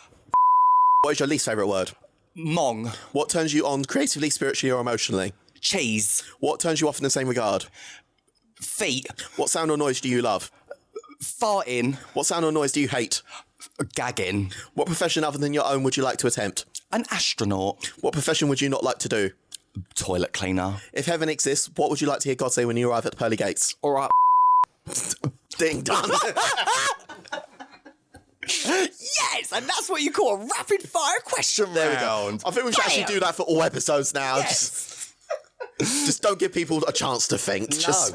[SPEAKER 3] What is your least favourite word?
[SPEAKER 2] Mong.
[SPEAKER 3] What turns you on creatively, spiritually, or emotionally?
[SPEAKER 2] Cheese.
[SPEAKER 3] What turns you off in the same regard?
[SPEAKER 2] Feet.
[SPEAKER 3] What sound or noise do you love?
[SPEAKER 2] Farting.
[SPEAKER 3] What sound or noise do you hate?
[SPEAKER 2] Gagging.
[SPEAKER 3] What profession other than your own would you like to attempt?
[SPEAKER 2] An astronaut.
[SPEAKER 3] What profession would you not like to do?
[SPEAKER 2] Toilet cleaner.
[SPEAKER 3] If heaven exists, what would you like to hear God say when you arrive at the pearly gates?
[SPEAKER 2] All right.
[SPEAKER 3] Ding dong.
[SPEAKER 2] Yes, and that's what you call a rapid fire question
[SPEAKER 3] There we
[SPEAKER 2] round.
[SPEAKER 3] go. I think we should actually do that for all episodes now.
[SPEAKER 2] Yes.
[SPEAKER 3] Just don't give people a chance to think. Just,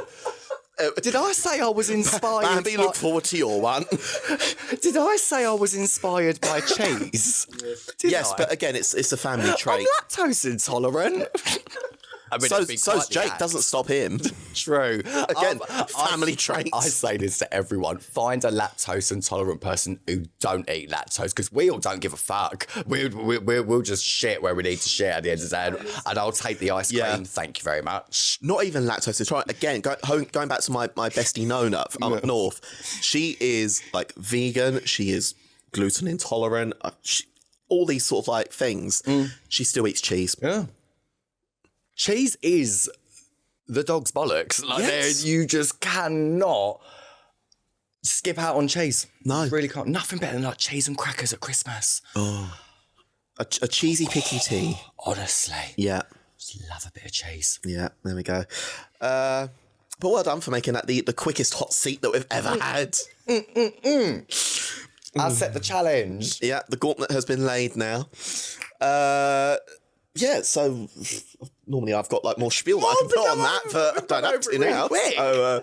[SPEAKER 2] Did I say I was inspired?
[SPEAKER 3] Bambi, look forward to your one.
[SPEAKER 2] Did I say I was inspired by cheese? Did
[SPEAKER 3] Yes,
[SPEAKER 2] I?
[SPEAKER 3] but again, it's a family
[SPEAKER 2] I'm
[SPEAKER 3] trait.
[SPEAKER 2] lactose intolerant. I mean, it'd be
[SPEAKER 3] So's
[SPEAKER 2] quite the
[SPEAKER 3] Jake,
[SPEAKER 2] act.
[SPEAKER 3] doesn't stop him.
[SPEAKER 2] True.
[SPEAKER 3] Again, family traits.
[SPEAKER 2] I say this to everyone. Find a lactose intolerant person who don't eat lactose because we all don't give a fuck. We'll just shit where we need to shit at the end of the day. And I'll take the ice cream.
[SPEAKER 3] Yeah.
[SPEAKER 2] Thank you very much.
[SPEAKER 3] Not even lactose intolerant. Again, going back to my bestie Nona from up north, she is like vegan. She is gluten intolerant. All these sort of like things. She still eats cheese.
[SPEAKER 2] Yeah. Cheese is the dog's bollocks. Like,
[SPEAKER 3] Yes.
[SPEAKER 2] you just cannot skip out on cheese.
[SPEAKER 3] No.
[SPEAKER 2] You really can't. Nothing better than like cheese and crackers at Christmas.
[SPEAKER 3] A cheesy picky tea.
[SPEAKER 2] Honestly.
[SPEAKER 3] Yeah.
[SPEAKER 2] Just love a bit of cheese.
[SPEAKER 3] Yeah, there we go. But well done for making that the quickest hot seat that we've ever had.
[SPEAKER 2] I set the challenge.
[SPEAKER 3] Yeah, the gauntlet has been laid now. Yeah, so normally I've got like more spiel that I can put on that, but I don't have to now.
[SPEAKER 2] Quick.
[SPEAKER 3] So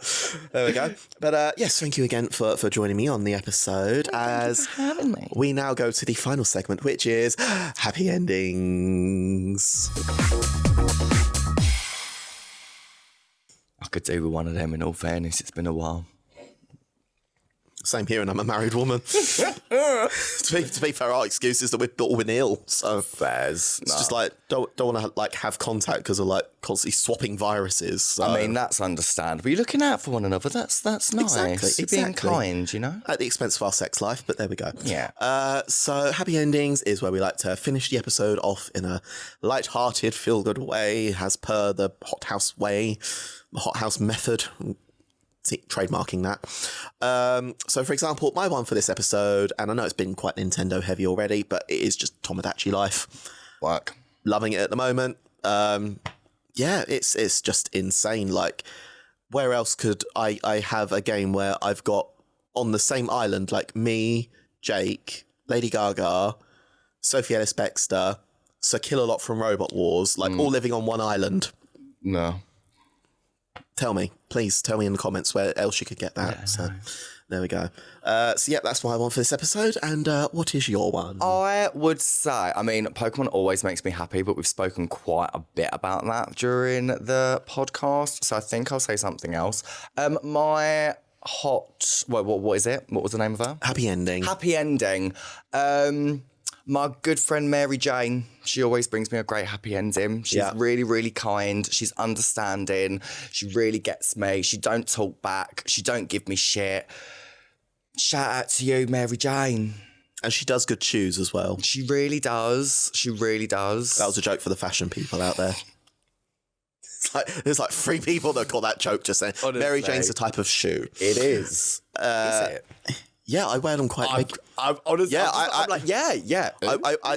[SPEAKER 3] there we go. But yes, thank you again for joining me on the episode. As
[SPEAKER 2] having me.
[SPEAKER 3] we now go to the final segment, which is happy endings.
[SPEAKER 2] I could do with one of them in all fairness. It's been a while.
[SPEAKER 3] Same here, and I'm a married woman. to be fair, our excuse is that we've all been ill, so
[SPEAKER 2] Fairs.
[SPEAKER 3] it's just like don't want to like have contact because of like constantly swapping viruses. So.
[SPEAKER 2] I mean, that's understandable. You're looking out for one another. That's nice.
[SPEAKER 3] Exactly,
[SPEAKER 2] You're being
[SPEAKER 3] exactly.
[SPEAKER 2] kind, you know?
[SPEAKER 3] At the expense of our sex life, but there we go.
[SPEAKER 2] Yeah.
[SPEAKER 3] So happy endings is where we like to finish the episode off in a light-hearted, feel-good way, as per the Hot House way, the Hot House method. Trademarking that. So, for example, my one for this episode, and I know it's been quite Nintendo heavy already, but it is just Tomodachi Life.
[SPEAKER 2] Work.
[SPEAKER 3] Loving it at the moment. Yeah, it's just insane. Like, where else could I have a game where I've got on the same island, like me, Jake, Lady Gaga, Sophie Ellis-Bextor, Sir Kill-a-Lot from Robot Wars, like all living on one island?
[SPEAKER 2] No.
[SPEAKER 3] Please tell me in the comments where else you could get that.
[SPEAKER 2] Yeah,
[SPEAKER 3] so there we go. So yeah, that's my one for this episode. And what is your one?
[SPEAKER 2] I would say, I mean, Pokemon always makes me happy, but we've spoken quite a bit about that during the podcast. So I think I'll say something else. My hot, what is it? What was the name of her?
[SPEAKER 3] Happy ending.
[SPEAKER 2] Happy ending. My good friend Mary Jane, she always brings me a great happy ending. She's really, really kind. She's understanding. She really gets me. She don't talk back. She don't give me shit. Shout out to you, Mary Jane.
[SPEAKER 3] And she does good shoes as well.
[SPEAKER 2] She really does. She really does.
[SPEAKER 3] That was a joke for the fashion people out there. There's like 3 people that caught that joke just then.
[SPEAKER 2] Honestly.
[SPEAKER 3] Mary Jane's the type of shoe.
[SPEAKER 2] It is. Is it?
[SPEAKER 3] Yeah, I wear them quite big.
[SPEAKER 2] I'm honestly.
[SPEAKER 3] Yeah,
[SPEAKER 2] I'm like, yeah.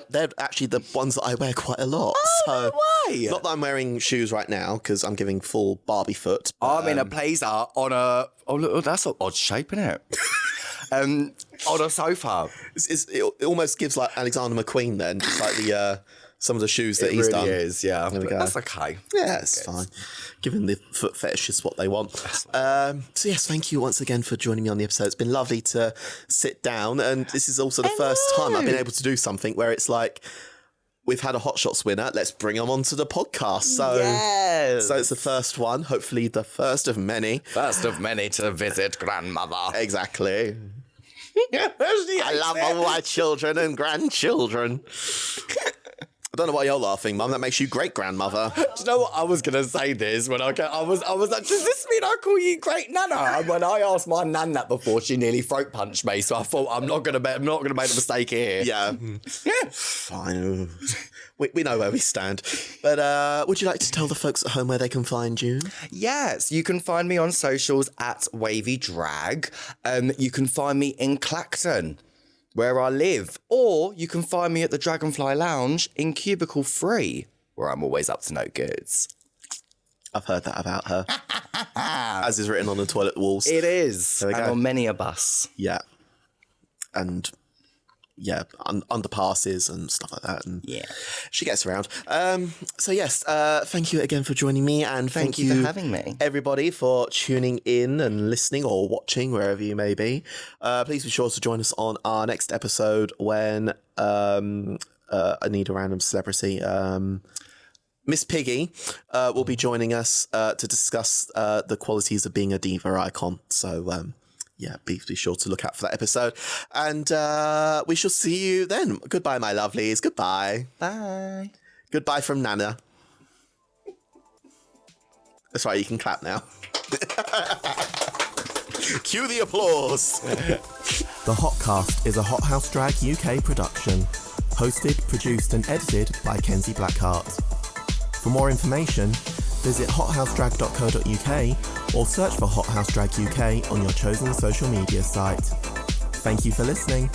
[SPEAKER 3] They're actually the ones that I wear quite a lot.
[SPEAKER 2] No way.
[SPEAKER 3] Not that I'm wearing shoes right now because I'm giving full Barbie foot.
[SPEAKER 2] I'm in a blazer on a. Oh, look, that's an odd shape, isn't it? On a sofa.
[SPEAKER 3] It almost gives like Alexander McQueen then, just like the some of the shoes that
[SPEAKER 2] It
[SPEAKER 3] he's
[SPEAKER 2] really
[SPEAKER 3] done.
[SPEAKER 2] is, yeah.
[SPEAKER 3] There we
[SPEAKER 2] But
[SPEAKER 3] go.
[SPEAKER 2] that's okay.
[SPEAKER 3] Yeah, it's fine. Given the foot fetish is what they want. So yes, thank you once again for joining me on the episode. It's been lovely to sit down, and this is also the first time I've been able to do something where it's like, we've had a HotShots winner, let's bring them onto the podcast. So,
[SPEAKER 2] Yes.
[SPEAKER 3] so it's the first one, hopefully the first of many.
[SPEAKER 2] First of many to visit grandmother.
[SPEAKER 3] Exactly. I love all my children and grandchildren. I don't know why you're laughing, Mum. That makes you great grandmother.
[SPEAKER 2] Do you know what? I was gonna say this when I was like, does this mean I call you great nana? And when I asked my nan that before, she nearly throat punched me. So I thought I'm not gonna make the mistake here.
[SPEAKER 3] Yeah. Fine. We know where we stand. But would you like to tell the folks at home where they can find you?
[SPEAKER 2] Yes, you can find me on socials at Wavey Drag. You can find me in Clacton, where I live, or you can find me at the Dragonfly Lounge in Cubicle 3, where I'm always up to no goods.
[SPEAKER 3] I've heard that about her. As is written on the toilet walls.
[SPEAKER 2] It is,
[SPEAKER 3] There we
[SPEAKER 2] and
[SPEAKER 3] go.
[SPEAKER 2] on many a bus.
[SPEAKER 3] Yeah. And yeah, underpasses and stuff like that. And
[SPEAKER 2] Yeah.
[SPEAKER 3] she gets around. So yes, thank you again for joining me, and
[SPEAKER 2] Thank you for having me.
[SPEAKER 3] everybody, for tuning in and listening or watching wherever you may be. Please be sure to join us on our next episode when I need a random celebrity. Miss Piggy will be joining us to discuss the qualities of being a diva icon. So yeah, be sure to look out for that episode. And we shall see you then. Goodbye, my lovelies. Goodbye.
[SPEAKER 2] Bye.
[SPEAKER 3] Goodbye from Nana. That's right, you can clap now. Cue the applause.
[SPEAKER 5] The HotCast is a Hot House Drag UK production, hosted, produced and edited by Kenzie Blackheart. For more information, visit hothousedrag.co.uk or search for Hot House Drag UK on your chosen social media site. Thank you for listening.